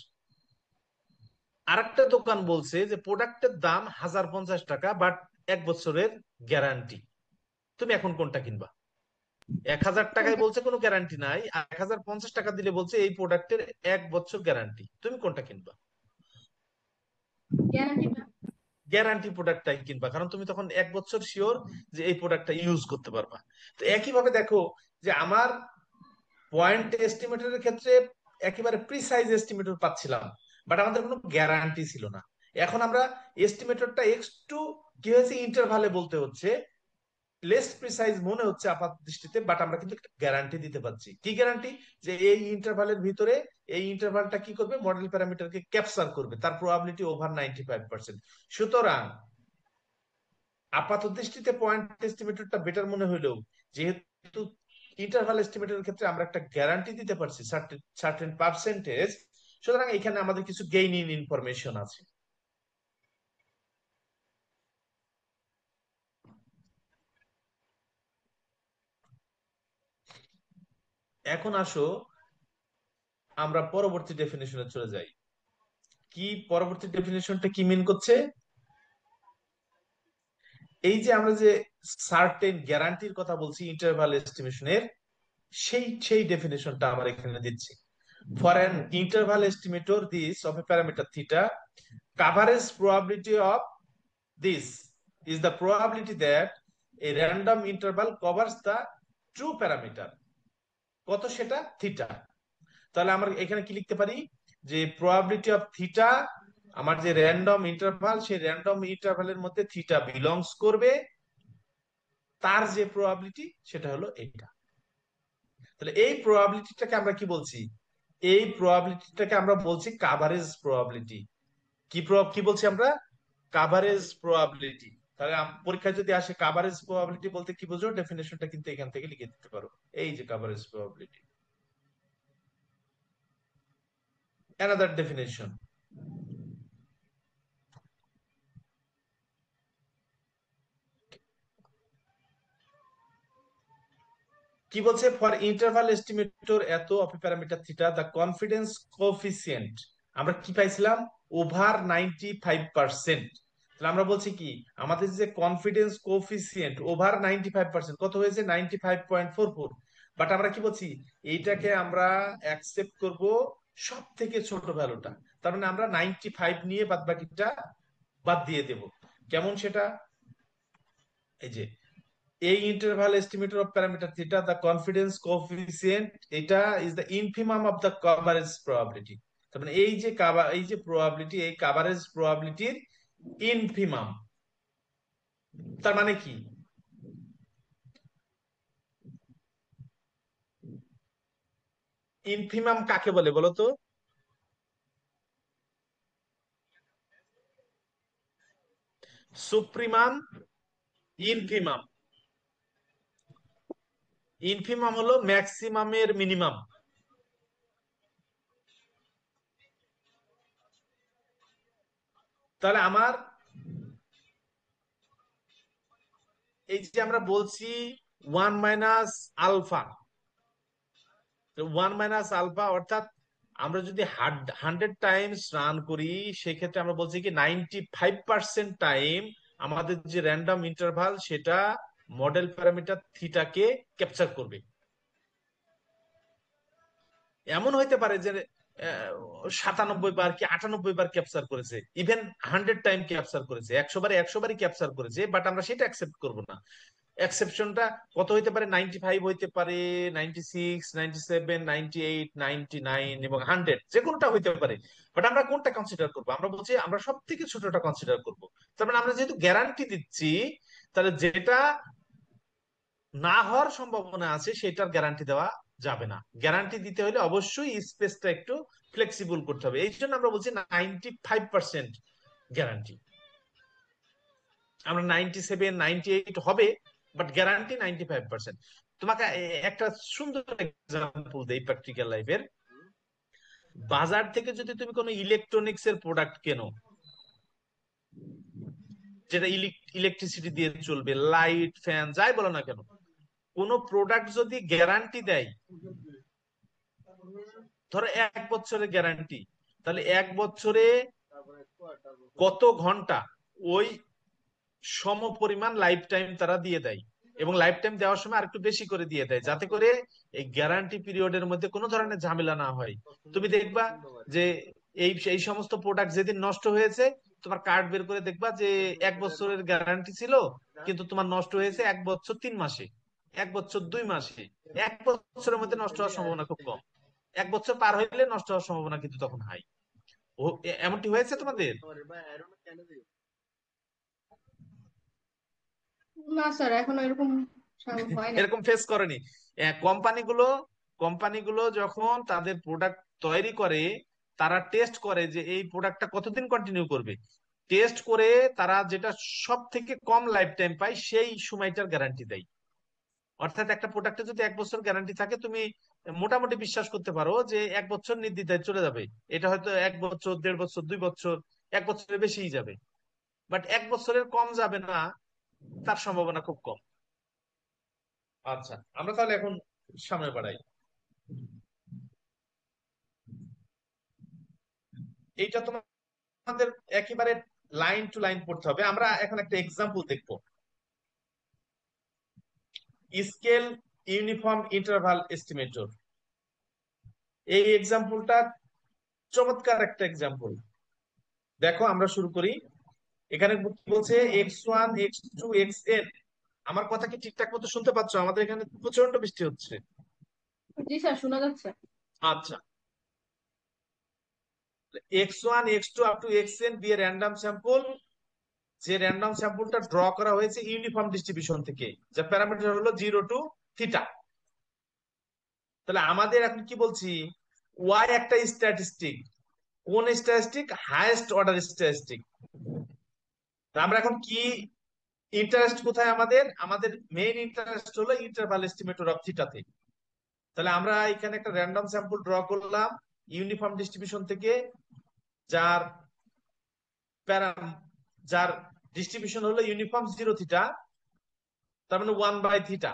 আরেকটা দোকান বলছে যে প্রোডাক্টের দাম 1050 টাকা, বাট 1 বছরের গ্যারান্টি। তুমি এখন কোনটা কিনবা? 1000 টাকায় বলছে কোনো গ্যারান্টি নাই, আর 1050 টাকা দিলে বলছে এই প্রোডাক্টের 1 বছর গ্যারান্টি। তুমি কোনটা কিনবা? গ্যারান্টি। গ্যারান্টি প্রোডাক্টটাই কিনবা, কারণ তুমি তখন 1 বছর শিওর যে এই প্রোডাক্টটা ইউজ করতে পারবা। তো একইভাবে দেখো যে আমার পয়েন্ট এস্টিমেটরের ক্ষেত্রে একেবারে প্রিসাইজ এস্টিমেটর পাচ্ছিলাম, বাট আমাদের কোনো গ্যারান্টি ছিল না। এখন আমরা এস্টিমেটরটা একটু কি হয়েছে ইন্টারভালে বলতে হচ্ছে, লেস প্রিসাইজ মনে হচ্ছে আপাত দৃষ্টিতে, বাট আমরা কিন্তু একটা গ্যারান্টি দিতে পারছি। কি গ্যারান্টি? যে এই ইন্টারভালের ভিতরে এই ইন্টারভালটা কি করবে? মডেল প্যারামিটারকে ক্যাপচার করবে, তার প্রবাবিলিটি ওভার 95%। সুতরাং আপাত দৃষ্টিতে পয়েন্ট এস্টিমেটরটা বেটার মনে হইলেও, যেহেতু ইন্টারভাল এস্টিমেটের ক্ষেত্রে আমরা একটা গ্যারান্টি দিতে পারছি সার্টেন পার্সেন্টেজ, সুতরাং এখানে আমাদের কিছু গেইন ইন ইনফরমেশন আছে। এখন আসো আমরা পরবর্তী ডেফিনেশনে চলে যাই। কি পরবর্তী ডেফিনেশনটা কি মিন করছে? এই যে আমরা যে সার্টেন গ্যারান্টির কথা বলছি ইন্টারভাল এস্টিমেশনের, সেই ডেফিনেশনটা আমার এখানে দিচ্ছি। For an interval estimator this of A parameter theta, coverage probability of this is the probability that a random interval covers the true parameter। কত সেটা? থিটা। তাহলে আমরা এখানে কি লিখতে পারি যে প্রবাবিলিটি অফ থিটা, আমার যে র্যান্ডম ইন্টারভাল, সেই র্যান্ডম ইন্টারভালের মধ্যে থিটা বিলংস করবে, তার যে প্রবাবিলিটি সেটা হলো এইটা। তাহলে এই প্রবাবিলিটিটাকে আমরা কি বলছি? এই প্রবাবিলিটিটাকে আমরা বলছি কাভারেজ প্রবাবিলিটি। কি বলছি আমরা? Coverage probability. তাহলে পরীক্ষায় যদি আসে কাভারেজ প্রবাবিলিটি বলতে কি বোঝো, ডেফিনেশনটা কিন্তু এখান থেকে লিখে দিতে পারো। এই যে কাভারেজ প্রবাবিলিটি, অ্যানাদার ডেফিনেশন। কি বলছে? ফর ইন্টারভাল এস্টিমেটর এত of parameter theta the confidence coefficient, আমরা কি পাইছিলাম? ওভার 95%। তাহলে আমরা বলছি কি, আমাদের যে কনফিডেন্স কোএফিসিয়েন্ট ওভার 95%, কত হয়েছে? 95.44। বাট আমরা কি বলছি? এইটাকে আমরা অ্যাকসেপ্ট করব সব থেকে ছোট ভ্যালুটা। তার মানে আমরা 95 নিয়ে বাদ বাকিটা বাদ দিয়ে দেব। কেমন সেটা? এই যে এই interval estimator of parameter theta the confidence coefficient, এটা is the infimum of the coverage probability. তার মানে এই যে প্রবাবিলিটি, এই কভারেজ প্রবাবিলিটির ইনফিমাম। তার মানে কি? ইনফিমাম কাকে বলে বলো তো? Supremum, infimum. ইনফিমাম হলো ম্যাক্সিমামের মিনিমাম। তাহলে আমার এই যে আমরা বলছি 1 - আলফা, অর্থাৎ আমরা যদি 100 টাইমস রান করি, সেক্ষেত্রে আমরা বলছি কি 95% টাইম আমাদের যে র্যান্ডম ইন্টারভাল সেটা মডেল প্যারামিটার থিটাকে ক্যাপচার করবে। এমন হইতে পারে যে 97 বার কি 98 বার ক্যাপচার করেছে, ইভেন 100 টাইম ক্যাপচার করেছে, 100 বারে 100 বারই ক্যাপচার করেছে, বাট আমরা সেটা অ্যাকসেপ্ট করব না। এক্সেপশনটা কত হইতে পারে? 95 হইতে পারে, 96, 97, 98, 99 এবং 100, যে কোনোটা হইতে পারে। বাট আমরা কোনটা কনসিডার করবো? আমরা বলছি আমরা সব থেকে ছোটটা কনসিডার করব। তার মানে আমরা যেহেতু গ্যারান্টি দিচ্ছি, তাহলে যেটা না হওয়ার সম্ভাবনা আছে সেটার গ্যারান্টি দেওয়া যাবে না। গ্যারান্টি দিতে হলে অবশ্যই স্পেসটা একটু ফ্লেক্সিবল করতে হবে। এই জন্য আমরা বলছি 95% গ্যারান্টি। আমরা 97, 98 হবে, বাট গ্যারান্টি 95%। তোমাকে একটা সুন্দর এক্সাম্পল দেই প্র্যাকটিক্যাল লাইফের। বাজার থেকে যদি তুমি কোনো ইলেকট্রনিক্স এর প্রোডাক্ট কেনো, যেটা ইলেকট্রিসিটি দিয়ে চলবে, লাইট, ফ্যান, যাই বলো না কেন, কোন প্রোডাক্ট যদি গ্যারান্টি দেয়, ধরো 1 বছরের গ্যারান্টি, তাহলে 1 বছরে কত ঘন্টা ওই সম পরিমাণ লাইফ টাইম তারা দিয়ে দেয়, এবং লাইফ টাইম দেওয়ার সময় আরেকটু বেশি করে দিয়ে দেয়, যাতে করে এই গ্যারান্টি পিরিয়ডের মধ্যে কোনো ধরনের ঝামেলা না হয়। তুমি দেখবা যে এই সমস্ত প্রোডাক্ট যেদিন নষ্ট হয়েছে, তোমার কার্ড বের করে দেখবা যে 1 বছরের গ্যারান্টি ছিল, কিন্তু তোমার নষ্ট হয়েছে 1 বছর 3 মাসে, 1 বছর 2 মাসে। 1 বছরের মধ্যে নষ্ট হওয়ার সম্ভাবনা খুব কম। 1 বছর পার হইলে নষ্ট হওয়ার সম্ভাবনা কিন্তু তখন হাই। এমনটি হয়েছে তোমাদের? না স্যার, এখনো এরকম হয় নাই। এরকম ফেস করেনি? কোম্পানিগুলো কোম্পানিগুলো যখন তাদের প্রোডাক্ট তৈরি করে, তারা টেস্ট করে যে এই প্রোডাক্টটা কতদিন কন্টিনিউ করবে। টেস্ট করে তারা যেটা সব থেকে কম লাইফ টাইম পায় সেই সময়টার গ্যারান্টি দেয়। অর্থাৎ একটা প্রোডাক্টে যদি 1 বছর গ্যারান্টি থাকে, তুমি মোটামুটি বিশ্বাস করতে পারো যে 1 বছর নির্দ্বিধায় চলে যাবে। এটা হয়তো 1 বছর, 1.5 বছর, 2 বছর, 1 বছরের বেশিই যাবে, বাট 1 বছরের কম যাবে না, তার সম্ভাবনা খুব কম। আচ্ছা, আমরা তাহলে এখন সামনে বাড়াই। এইটা তোমাদের একেবারে লাইন টু লাইন পড়তে হবে। আমরা এখন একটা এক্সাম্পল দেখবো, স্কেল ইউনিফর্ম ইন্টারভাল এস্টিমেটর। এই এক্সাম্পলটা চমৎকার একটা এক্সাম্পল। দেখো আমরা শুরু করি। এখানে কি বলছে, x1 x2 xn। আমার কথা কি ঠিকঠাক মতো শুনতে পাচ্ছ? আমাদের এখানে প্রচন্ড বৃষ্টি হচ্ছে। জি স্যার, শোনা যাচ্ছে। আচ্ছা, x1 x2 up to xn দিয়ে র্যান্ডম স্যাম্পল, যে র্যান্ডম স্যাম্পলটা ড্র করা হয়েছে ইউনিফর্ম ডিস্ট্রিবিউশন থেকে, যা প্যারামিটার হলো 0 to θ। তাহলে আমাদের এখন কি বলছি, ওয়াই একটা স্ট্যাটিস্টিক। কোন স্ট্যাটিস্টিক? Highest order statistic. আমরা এখন কি ইন্টারেস্ট কোথায়? আমাদের আমাদের মেইন ইন্টারেস্ট হলো ইন্টারভাল এস্টিমেটর অফ থিটাতে। তাহলে আমরা এখানে একটা র্যান্ডম স্যাম্পল ড্র করলাম ইউনিফর্ম ডিস্ট্রিবিউশন থেকে, যার প্যারাম যার ডিস্ট্রিবিউশন হলো ইউনিফর্ম 0 θ, তার মানে 1/θ।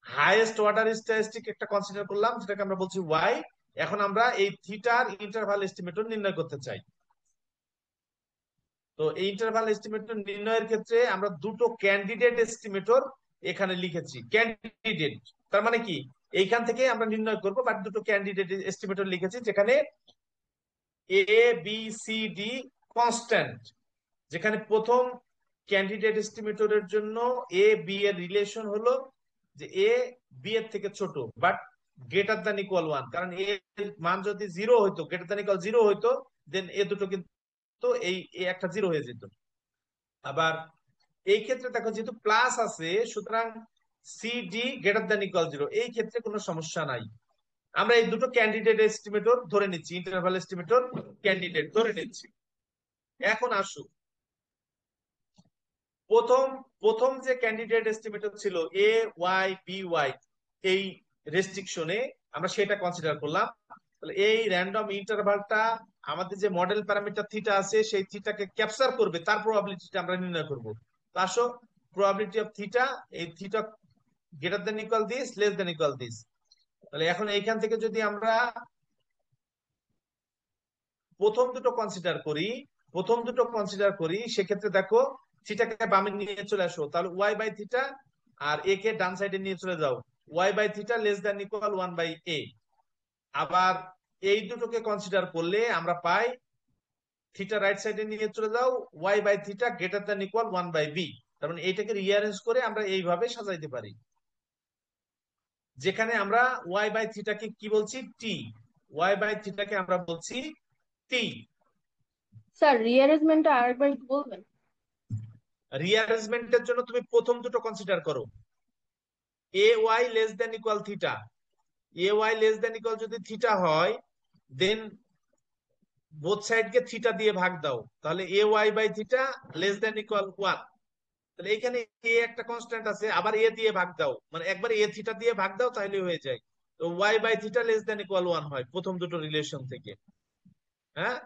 হাইয়েস্ট অর্ডার স্ট্যাটিস্টিক একটা কনসিডার করলাম, যেটাকে আমরা বলছি ওয়াই। এখন আমরা এই থিটার ইন্টারভাল এস্টিমেটর নির্ণয় করতে চাই। তো এই ইন্টারভাল এস্টিমেটর নির্ণয়ের ক্ষেত্রে আমরা দুটো ক্যান্ডিডেট এস্টিমেটর এখানে লিখেছি। ক্যান্ডিডেট তার মানে কি, এইখান থেকে আমরা নির্ণয় করব, বাট দুটো ক্যান্ডিডেট এস্টিমেটর লিখেছি, যেখানে A B C D constant. যেখানে প্রথম ক্যান্ডিডেট এস্টিমেটরের জন্য এ বি এর রিলেশন হলো যে এ বি এর থেকে ছোট, বাট গ্রেটার দ্যান ইকুয়াল 1। কারণ এ এর মান যদি 0 হইতো, গ্রেটার দ্যান ইকুয়াল 0 হইতো, দেন এ দুটো কিন্তু এই এ একটা 0 হয়ে যেত। আবার এই ক্ষেত্রে দেখো যেহেতু প্লাস আছে, সুতরাং C D greater than equal 0, এই ক্ষেত্রে কোনো সমস্যা নাই। আমরা এই দুটো ক্যান্ডিডেট এস্টিমেটর ধরে নিচ্ছি, ইন্টারভাল এস্টিমেটর ক্যান্ডিডেট ধরে নিচ্ছি। এখন আসো, প্রথম প্রথম যে ক্যান্ডিডেট এস্টিমেটর ছিল এ ওয়াই বি ওয়াই, এই রেস্ট্রিকশনে আমরা সেটা কনসিডার করলাম। তাহলে এই র্যান্ডম ইন্টারভালটা আমাদের যে মডেল প্যারামিটার থিটা আছে, সেই থিটাকে ক্যাপচার করবে, তার প্রবাবিলিটিটা আমরা নির্ণয় করব। তো আসো, প্রবাবিলিটি অফ থিটা, এই theta greater than equal this, less than equal this. তাহলে এখন এইখান থেকে যদি আমরা প্রথম দুটো কনসিডার করি, সেক্ষেত্রে দেখো থিটাকে বামে নিয়ে চলে আসো, তাহলে y/θ, আর এ কে ডান সাইডে নিয়ে চলে যাও, y/θ less than equal 1/a। আবার এই দুটোকে কনসিডার করলে আমরা পাই থিটা রাইট সাইডে নিয়ে চলে যাও, y/θ greater than equal 1/b। তার মানে এইটাকে রিঅ্যারেঞ্জ করে আমরা এইভাবে সাজাইতে পারি, যেখানে আমরা y/θ কে কি বলছি? টি। y/θ কে আমরা বলছি টি। স্যার, রিঅ্যারেঞ্জমেন্টটা আরেকবার একটু বলবেন? রিঅ্যারেঞ্জমেন্টের জন্য তুমি প্রথম দুটো কনসিডার করো, A Y less than equal theta. A Y less than equal যদি থিটা হয়, দেন বোথ সাইড কে থিটা দিয়ে ভাগ দাও, তাহলে A Y by theta less than equal 1। তাহলে এখানে এ একটা কনস্ট্যান্ট আছে, আবার এ দিয়ে ভাগ দাও, মানে একবার এ থিটা দিয়ে ভাগ দাও, তাহলে হয়ে যায়। তো Y by theta less than equal 1 হয় প্রথম দুটো রিলেশন থেকে। হ্যাঁ,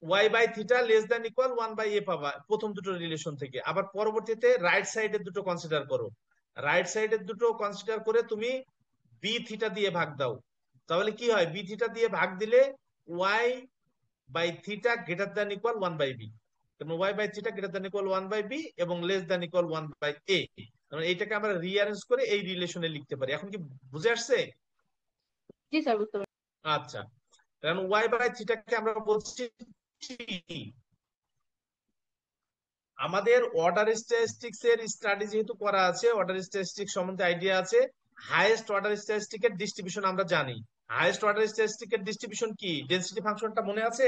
Y by theta less than equal 1/a পাবা প্রথম দুটো রিলেশন থেকে। আবার পরবর্তীতে রাইট সাইডের দুটো কনসিডার করো, রাইট সাইডের দুটো কনসিডার করে তুমি বি থিটা দিয়ে ভাগ দাও, তাহলে কি হয়? বি থিটা দিয়ে ভাগ দিলে Y by theta greater than equal 1/b। কারণ Y by theta greater than equal 1/b এবং লেস দ্যান ইকুয়াল 1/a। এইটাকে আমরা রিঅ্যারেঞ্জ করে এই রিলেশনে লিখতে পারি। এখন কি বুঝে আসছে? জি স্যার, বুঝতে পারছি। আচ্ছা, কারণ ওয়াই বাই থিটাকে আমরা বলছি t। আমাদের অর্ডার স্ট্যাটিস্টিক্স এর স্টাডি যেহেতু করা আছে, অর্ডার স্ট্যাটিস্টিক্স সম্বন্ধে আইডিয়া আছে, হাইয়েস্ট অর্ডার স্ট্যাটিস্টিকের ডিস্ট্রিবিউশন আমরা জানি। হাইয়েস্ট অর্ডার স্ট্যাটিস্টিকের ডিস্ট্রিবিউশন কি? ডেনসিটি ফাংশনটা মনে আছে?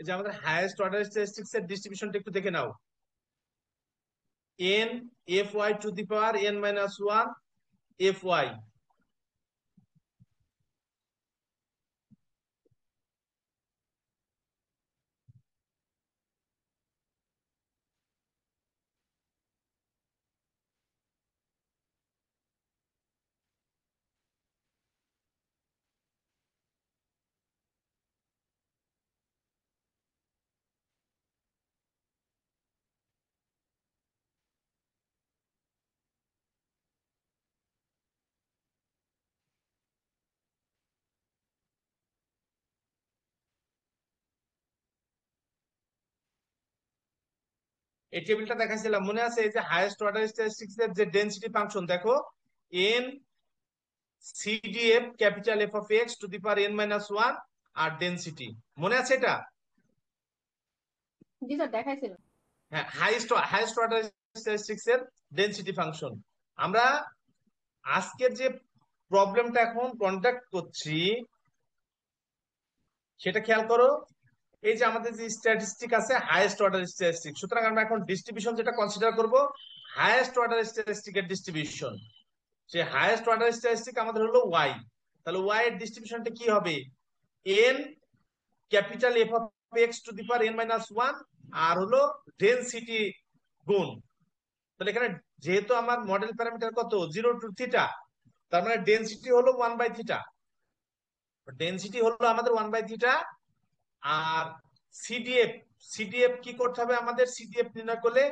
এই যে আমাদের হাইয়েস্ট অর্ডার স্ট্যাটিস্টিক্স এর ডিস্ট্রিবিউশনটা একটু দেখে নাও। n fy two the power n minus one fy। এই টেবিলটা দেখাইছিলাম মনে আছে? এই যে হাইয়েস্ট অর্ডার স্ট্যাটিস্টিক্স এর যে ডেনসিটি ফাংশন দেখো, n CDF capital F of X to the power n minus one আর ডেনসিটি, মনে আছে এটা? জি স্যার দেখাইছিল। হ্যাঁ, হাইয়েস্ট অর্ডার স্ট্যাটিস্টিক্স এর ডেনসিটি ফাংশন। আমরা আজকের যে প্রবলেমটা এখন কন্ডাক্ট করছি সেটা খেয়াল করো। এই যে আমাদের যে স্ট্যাটিস্টিক আছে হাইয়েস্ট অর্ডার স্ট্যাটিস্টিক, সুতরাং আমরা এখন ডিস্ট্রিবিউশন যেটা কনসিডার করব হাইয়েস্ট অর্ডার স্ট্যাটিস্টিকের ডিস্ট্রিবিউশন। যে হাইয়েস্ট অর্ডার স্ট্যাটিস্টিক আমাদের হলো ওয়াই, তাহলে ওয়াই এর ডিস্ট্রিবিউশনটা কি হবে? N capital F of X to the power n minus one আর হলো ডেনসিটি গুণ। তাহলে এখানে যেহেতু আমার মডেল প্যারামিটার কত 0 টু থিটা, তার মানে ডেনসিটি হলো 1/θ। ডেনসিটি হলো আমাদের 1/θ। আর সিডিএফ, সিডিএফ কি করতে হবে আমাদের? সিডিএফ নির্ণয় করলে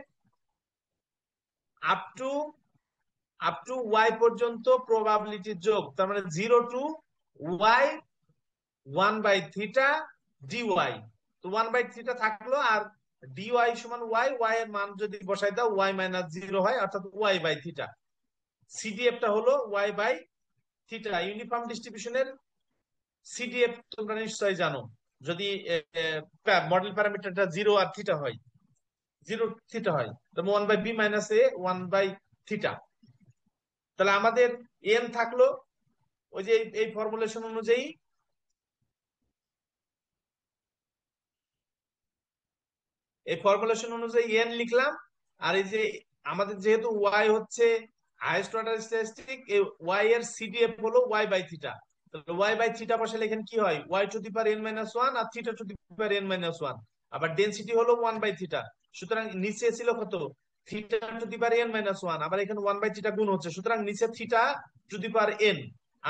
আপ টু ওয়াই পর্যন্ত প্রবাবিলিটি যোগ, তার মানে 0 টু ওয়াই 1/θ ডিওয়াই। তো 1/θ থাকলো, আর ডিওয়াই সমান ওয়াই, ওয়াই এর মান যদি বসাই দাও ওয়াই মাইনাস 0 হয়, অর্থাৎ y/θ। সিডিএফ টা হলো y/θ। ইউনিফর্ম ডিস্ট্রিবিউশনের সিডিএফ তোমরা নিশ্চয়ই জানো, যদি মডেল প্যারামিটারটা 0 আর থিটা হয়, 0 থিটা হয়, তবে 1/b মাইনাস a 1/θ। তাহলে আমাদের n থাকলো ওই যে এই ফর্মুলেশন অনুযায়ী n লিখলাম। আর এই যে আমাদের যেহেতু y হচ্ছে হাইয়েস্ট অর্ডার স্ট্যাটিস্টিক, এই y এর সিডিএফ হলো y/θ। তাহলে y/θ বসালে এখানে কি হয়? y to the power n minus one আর theta to the power n minus one. আবার ডেনসিটি হলো 1/θ, সুতরাং নিচে ছিল কত? Theta to the power n minus one, আবার এখানে 1/θ গুণ হচ্ছে, সুতরাং নিচে theta to the power n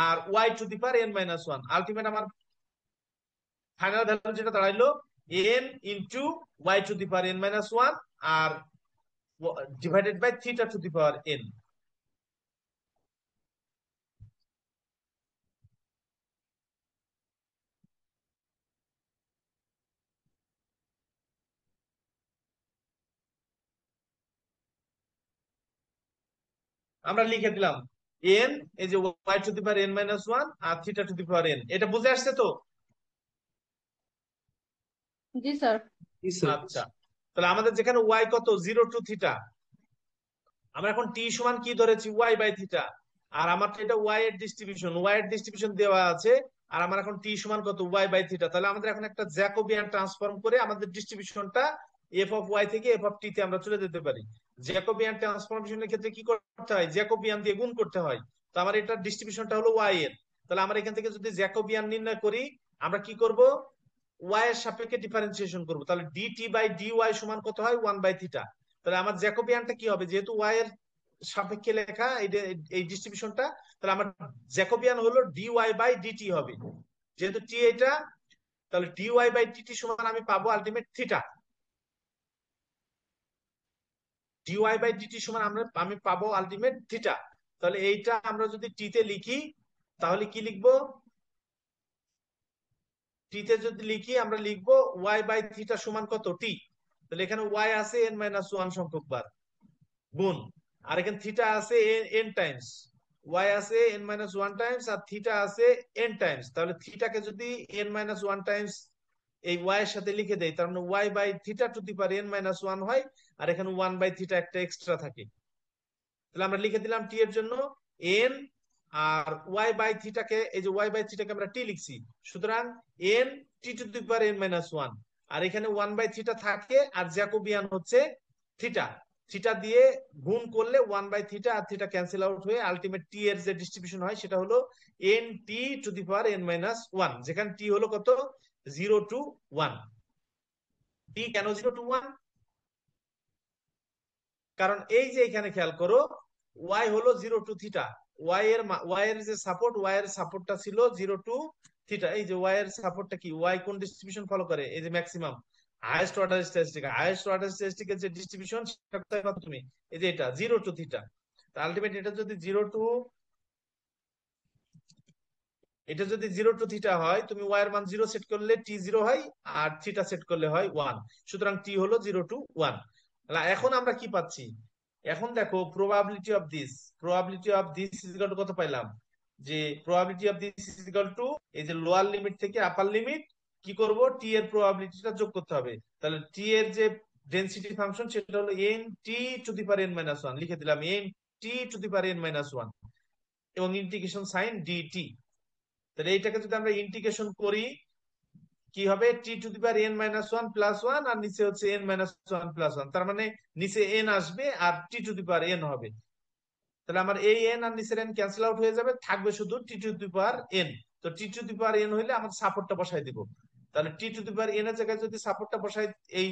আর y to the power n minus one. Ultimate আমার ফাইনাল ভ্যালু যেটা দাঁড়াইলো n into y to the power n minus one আর divided by theta to the power n। আমরা লিখে দিলাম n, এই যে y to the power n minus one আর theta to the power n। এটা বুঝে আসছে তো? জি স্যার। আচ্ছা, তাহলে আমাদের যেখানে y কত 0 টু থিটা, আমরা এখন t সমান কি ধরেছি? y/θ। আর আমার এটা y এর ডিস্ট্রিবিউশন দেওয়া আছে, আর আমার এখন t সমান কত? y/θ। তাহলে আমাদের এখন একটা জ্যাকোবিয়ান ট্রান্সফর্ম করে আমাদের ডিস্ট্রিবিউশনটা f অফ y থেকে f অফ t তে আমরা চলে যেতে পারি। জ্যাকোবিয়ান ট্রান্সফরমেশনের ক্ষেত্রে কি করতে হয়? জ্যাকোবিয়ান দিয়ে গুণ করতে হয়। তো আমার এটা ডিস্ট্রিবিউশনটা হলো y এর, তাহলে আমরা এখান থেকে যদি জ্যাকোবিয়ান নির্ণয় করি, আমরা কি করব? y এর সাপেক্ষে ডিফারেন্সিয়েশন করব। তাহলে dt/dy সমান কত হয়? 1/θ। তাহলে আমার জ্যাকোবিয়ানটা কি হবে? যেহেতু y এর সাপেক্ষে লেখা এই ডিস্ট্রিবিউশনটা, তাহলে আমার জ্যাকোবিয়ান হলো dy/dt হবে, যেহেতু t এটা। তাহলে dy/dt সমান আমি পাবো আলটিমেট থিটা। dy/dt সমান আমি পাবো আলটিমেট থিটা। তাহলে এইটা আমরা যদি t তে লিখি তাহলে কি লিখবো? t তে যদি লিখি আমরা লিখবো y/θ সমান কত? t। তাহলে এখানে y আছে n-1 সংখ্যক বার গুণ, আর এখানে থিটা আছে n টাইমস, y আছে n-1 টাইমস আর থিটা আছে n টাইমস। তাহলে থিটাকে যদি n-1 টাইমস এই y এর সাথে লিখে দেই, তার মানে y/θ two the power n-1 হয়, আর এখানে 1/θ একটা এক্সট্রা থাকে। তাহলে আমরা লিখে দিলাম t এর জন্য n, আর y/θ কে, এই যে y/θ কে আমরা t লিখছি, সুতরাং n t two the power n-1। আর এখানে 1/θ থাকে, আর জ্যাকোবিয়ান হচ্ছে থিটা। থিটা দিয়ে গুণ করলে 1/θ আর থিটা ক্যান্সেল আউট হয়ে আলটিমেট টি এর যে ডিস্ট্রিবিউশন হয় সেটা হলো n(t⁻n−1), যেখানে টি হলো কত, 0 to 1। টি কেন 0 to 1? কারণ এই যে এখানে খেয়াল করো, ওয়াই হলো 0 to θ। ওয়াই এর যে সাপোর্ট, ওয়াই এর সাপোর্টটা ছিল 0 to θ। এই যে ওয়াই এর সাপোর্টটা কি, ওয়াই কোন ডিস্ট্রিবিউশন ফলো করে, এই যে maximum highest order statistic. Highest order স্ট্যাটিস্টিকের যে ডিস্ট্রিবিউশন সেটা কোথায় পাচ্ছ তুমি, এই যে এটা 0 to θ। আলটিমেট এটা যদি 0 to θ হয়, তুমি ওয়াই এর মান 0 সেট করলে টি 0 হয়, আর থিটা সেট করলে হয় 1। সুতরাং টি হলো 0 to 1। এখন আমরা কি পাচ্ছি, এখন দেখো প্রবাবিলিটি অফ দিস, কত পাইলাম, যে probability of this is equal to, এই যে লোয়ার লিমিট থেকে আপার লিমিট কি করব, টি এর প্রবাবিলিটিটা যোগ করতে হবে। তাহলে টি এর যে ডেনসিটি ফাংশন সেটা হলো n(t⁻n−1), লিখে দিলাম n(t⁻n−1) এবং ইন্টিগ্রেশন সাইন ডিটি। তাহলে এইটাকে যদি আমরা ইন্টিগ্রেশন করি কি হবে, t⁻n−1 +1, আর নিচে হচ্ছে n−1 +1, তার মানে নিচে n আসবে আর t⁻n হবে। তাহলে আমার এই n আর নিচের n ক্যান্সেল আউট হয়ে যাবে, থাকবে শুধু t⁻n। তো t⁻n হইলে আমার সাপোর্টটা বসাই দিব। তাহলে t⁻n এর জায়গায় যদি সাপোর্টটা বসাই, এই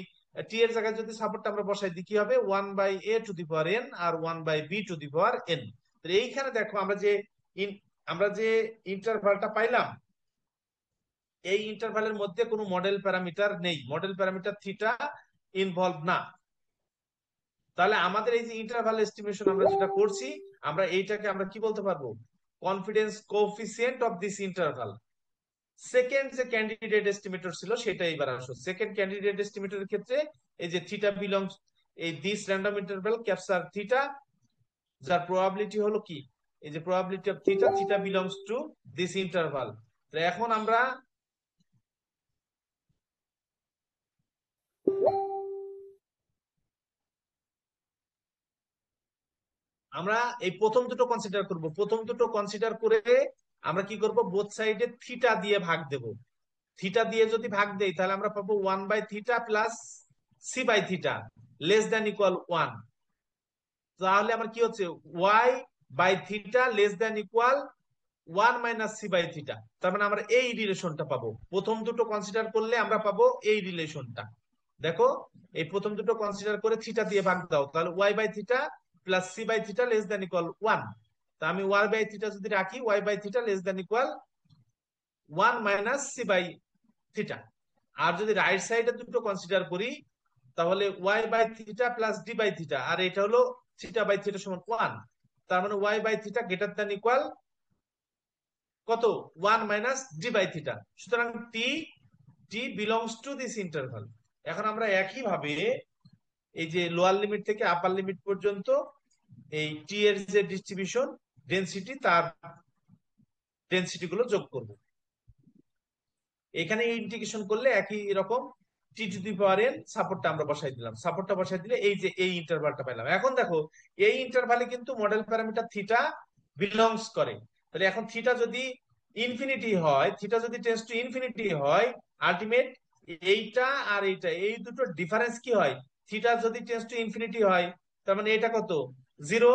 টি এর জায়গায় যদি সাপোর্টটা আমরা বসাই দিই, কি হবে, 1/a⁴n আর 1/b⁴n। তাহলে এইখানে দেখো আমরা যে ইন্টারভালটা পাইলাম, এই ইন্টারভালের মধ্যে কোনো মডেল প্যারামিটার নেই, মডেল প্যারামিটার থিটা ইনভলভ না। তাহলে আমাদের এই যে ইন্টারভাল এস্টিমেশন আমরা যেটা করছি, আমরা এইটাকে আমরা কি বলতে পারবো, confidence coefficient of this interval. Second যে ক্যান্ডিডেট এস্টিমেটর ছিল সেটা এবার আসো। সেকেন্ড ক্যান্ডিডেট এস্টিমেটরের ক্ষেত্রে এই যে থিটা বিলংস, এই this random interval capture theta, যার প্রবাবিলিটি হলো কি, এই যে probability of theta, theta belongs to this interval. তো এখন আমরা এই প্রথম দুটো কনসিডার করব। প্রথম দুটো কনসিডার করে আমরা কি করব, বোথ সাইডে থিটা দিয়ে ভাগ দেব। থিটা দিয়ে যদি ভাগ দেই তাহলে আমরা পাবো 1/θ প্লাস c/θ <= 1। তাহলে আমার কি হচ্ছে, y/θ <= 1 - c/θ। তার মানে আমরা এই রিলেশনটা পাবো। প্রথম দুটো কনসিডার করলে আমরা পাবো এই রিলেশনটা। দেখো, এই প্রথম দুটো কনসিডার করে থিটা দিয়ে ভাগ দাও, তাহলে y/θ প্লাস c/θ <= 1। তা আমি y/θ যদি রাখি, y/θ <= 1 - c/θ। আর যদি রাইট সাইডে দুটো কনসিডার করি, তাহলে y/θ প্লাস d/θ, আর এটা হলো θ/θ সমান 1। তার মানে y/θ > কত, 1 - d/θ। সুতরাং টি বিলংস টু দিস ইন্টারভাল। এখন আমরা একই ভাবে এই যে লোয়ার লিমিট থেকে আপার লিমিট পর্যন্ত এই টি এর যে ডিস্ট্রিবিউশন ডেনসিটি, তার ডেনসিটি গুলো যোগ করব। এখানে ইন্টিগ্রেশন করলে একই রকম t⁻n সাপোর্টটা আমরা বসাই দিলাম। সাপোর্টটা বসাই দিলে এই যে এই ইন্টারভালটা পেলাম। এখন দেখো, এই ইন্টারভালে কিন্তু মডেল প্যারামিটার থিটা বিলংস করে। তাহলে এখন থিটা যদি ইনফিনিটি হয়, থিটা যদি টেন্ডস টু ইনফিনিটি হয়, আলটিমেট এইটা আর এইটা, এই দুটো ডিফারেন্স কি হয়, থিটা যদি টেন্ডস টু ইনফিনিটি হয়, তার মানে এটা কত, 0।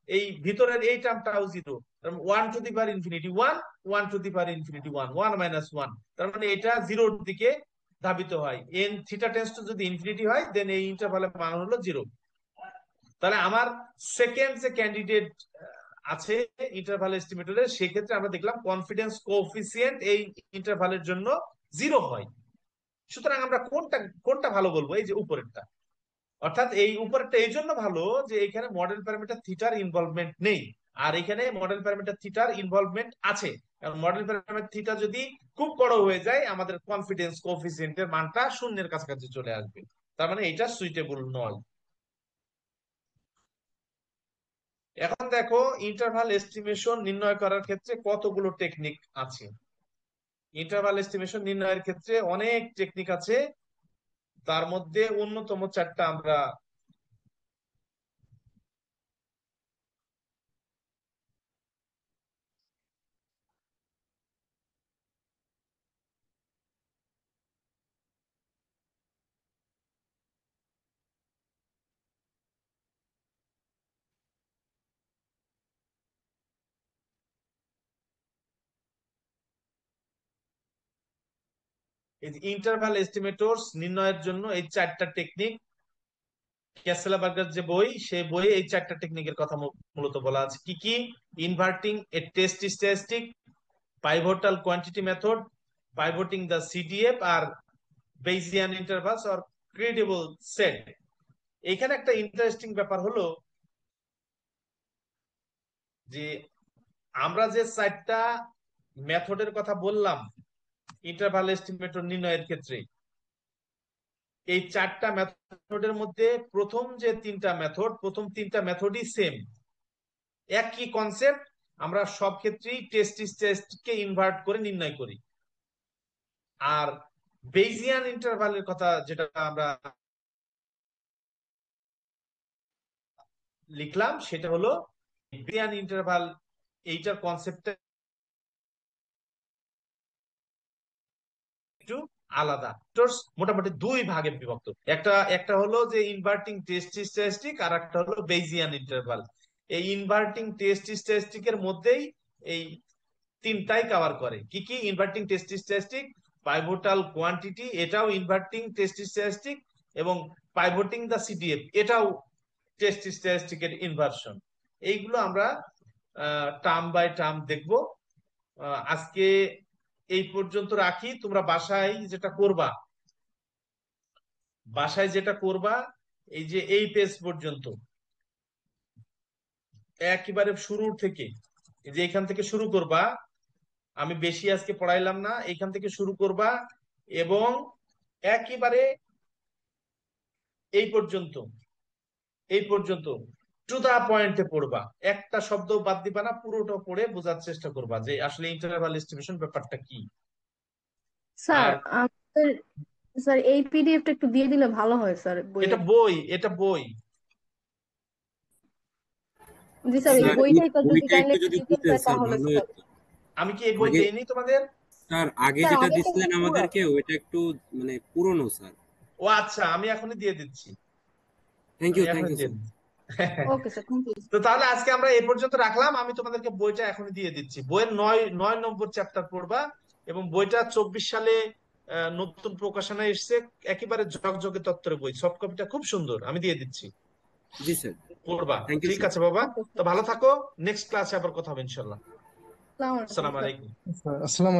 এই ভিতরের এই টার্মটাও 0। 1⁻∞ 1, 1⁻∞ 1 তার মানে এটা 0-র দিকে ধাবিত হয়। এন থিটা টেন্ডস টু যদি ইনফিনিটি হয়, দেন এই ইন্টারভালের মান হলো 0। তাহলে আমার সেকেন্ড যে ক্যান্ডিডেট আছে ইন্টারভাল এস্টিমেটরের, সেক্ষেত্রে আমরা দেখলাম কনফিডেন্স কোএফিসিয়েন্ট এই ইন্টারভালের জন্য 0 হয়। সুতরাং আমরা কোনটা কোনটা ভালো বলবো, এই যে উপরেরটা। অর্থাৎ এই উপরেরটা এই জন্য ভালো যে এখানে মডেল প্যারামিটার থিটার ইনভলভমেন্ট নেই, আর এখানে মডেল প্যারামিটার থিটার ইনভলভমেন্ট আছে। কারণ মডেল প্যারামিটার থিটা যদি খুব বড় হয়ে যায়, আমাদের কনফিডেন্স কোএফিসিয়েন্টের মানটা শূন্যের কাছাকাছি চলে আসবে। তার মানে এটা সুইটেবল নয়। এখন দেখো, ইন্টারভাল এস্টিমেশন নির্ণয় করার ক্ষেত্রে কতগুলো টেকনিক আছে। ইন্টারভাল এস্টিমেশন নির্ণয়ের ক্ষেত্রে অনেক টেকনিক আছে, তার মধ্যে অন্যতম চারটা আমরা এই যে ইন্টারভাল এস্টিমেটরস নির্ণয়ের জন্য এই 4টা টেকনিক, ক্যাসেলবার্গের যে বই, সেই বইয়ে এই 4টা টেকনিকের কথা মূলত বলা আছে। কি কি? Inverting a test statistic, pivotal quantity method, pivoting the CDF, আর Bayesian intervals or credible set। এখানে একটা ইন্টারেস্টিং ব্যাপার হলো যে আমরা যে 4টা মেথডের কথা বললাম ইন্টারভাল এস্টিমেটর নির্ণয়ের ক্ষেত্রে, এই 4টা মেথডের মধ্যে প্রথম 3টা মেথডই সেম, একই কনসেপ্ট। আমরা সব ক্ষেত্রেই টেস্ট স্ট্যাটিস্টিককে ইনভার্ট করে নির্ণয় করি। আর বেইজিয়ান ইন্টারভালের কথা যেটা আমরা লিখলাম সেটা হলো বেইজিয়ান ইন্টারভাল, এইটার কনসেপ্টটা একটু আলাদা। মোটামুটি 2 ভাগে বিভক্ত, একটা হলো যে ইনভার্টিং টেস্ট স্ট্যাটিস্টিক, আর একটা হলো বেইজিয়ান ইন্টারভাল। এই ইনভার্টিং টেস্ট স্ট্যাটিস্টিকের মধ্যেই এই 3টাই কভার করে। কি কি? Inverting test statistic, pivotal quantity, এটাও ইনভার্টিং টেস্ট স্ট্যাটিস্টিক, এবং পাইভোটিং দা সিডিএফ, এটাও টেস্ট স্ট্যাটিস্টিকের ইনভার্সন। এইগুলো আমরা টার্ম বাই টার্ম দেখব। আজকে এই পর্যন্ত রাখি। তোমরা বাসায় যেটা করবা, এই যে এই পেজ পর্যন্ত একেবারে শুরুর থেকে, এই যে এখান থেকে শুরু করবা, আমি বেশি আজকে পড়াইলাম না, এখান থেকে শুরু করবা এবং একেবারে এই পর্যন্ত টু দা পয়েন্টে পড়বা, একটা শব্দ বাদ দিবা না, পুরোটা পড়ে বোঝার চেষ্টা করবা যে আসলে ইন্টারভাল এস্টিমেশন ব্যাপারটা কি। স্যার আর আমাদের, স্যার এই পিডিএফটা একটু দিয়ে দিলে ভালো হয় স্যার এটা বইয়ের। বই। জি স্যার, এই স্যার এই বইটাই যদি বইটা কাইন্ডলি একটু একটু যদি দিতেন দিতেন স্যার স্যার তাহলে ভালো স্যার। হতো। আমি কি এই বই আগে দেইনি তোমাদের? স্যার আগে স্যার যেটা আগেরটা দিছিলেন পুরো আমাদেরকে ওইটা একটু মানে পুরনো স্যার। ও আচ্ছা, আমি এখনই দিয়ে দিচ্ছি। থ্যাংক আমি ইউ এখনই দিয়ে স্যার। দিচ্ছি। Okay sir, thank you. তো তাহলে আজকে আমরা এই পর্যন্ত রাখলাম। আমি তোমাদেরকে বইটা এখনই দিয়ে দিচ্ছি। বইয়ের 9 নম্বর চ্যাপ্টার পড়বা, এবং বইটা 24 সালে নতুন প্রকাশনা এসেছে, একেবারে ঝকঝকে তত্ত্বের বই, সফট কপিটা খুব সুন্দর, আমি দিয়ে দিচ্ছি, জি স্যার, পড়বা। থ্যাংক ইউ ঠিক স্যার। আছে বাবা, ওকে তো স্যার, ভালো থাকো। নেক্সট ক্লাসে আবার কথা হবে ইনশাল্লাহ। আসসালামু আলাইকুম আসসালামু স্যার। আলাইকুম। আসসালামু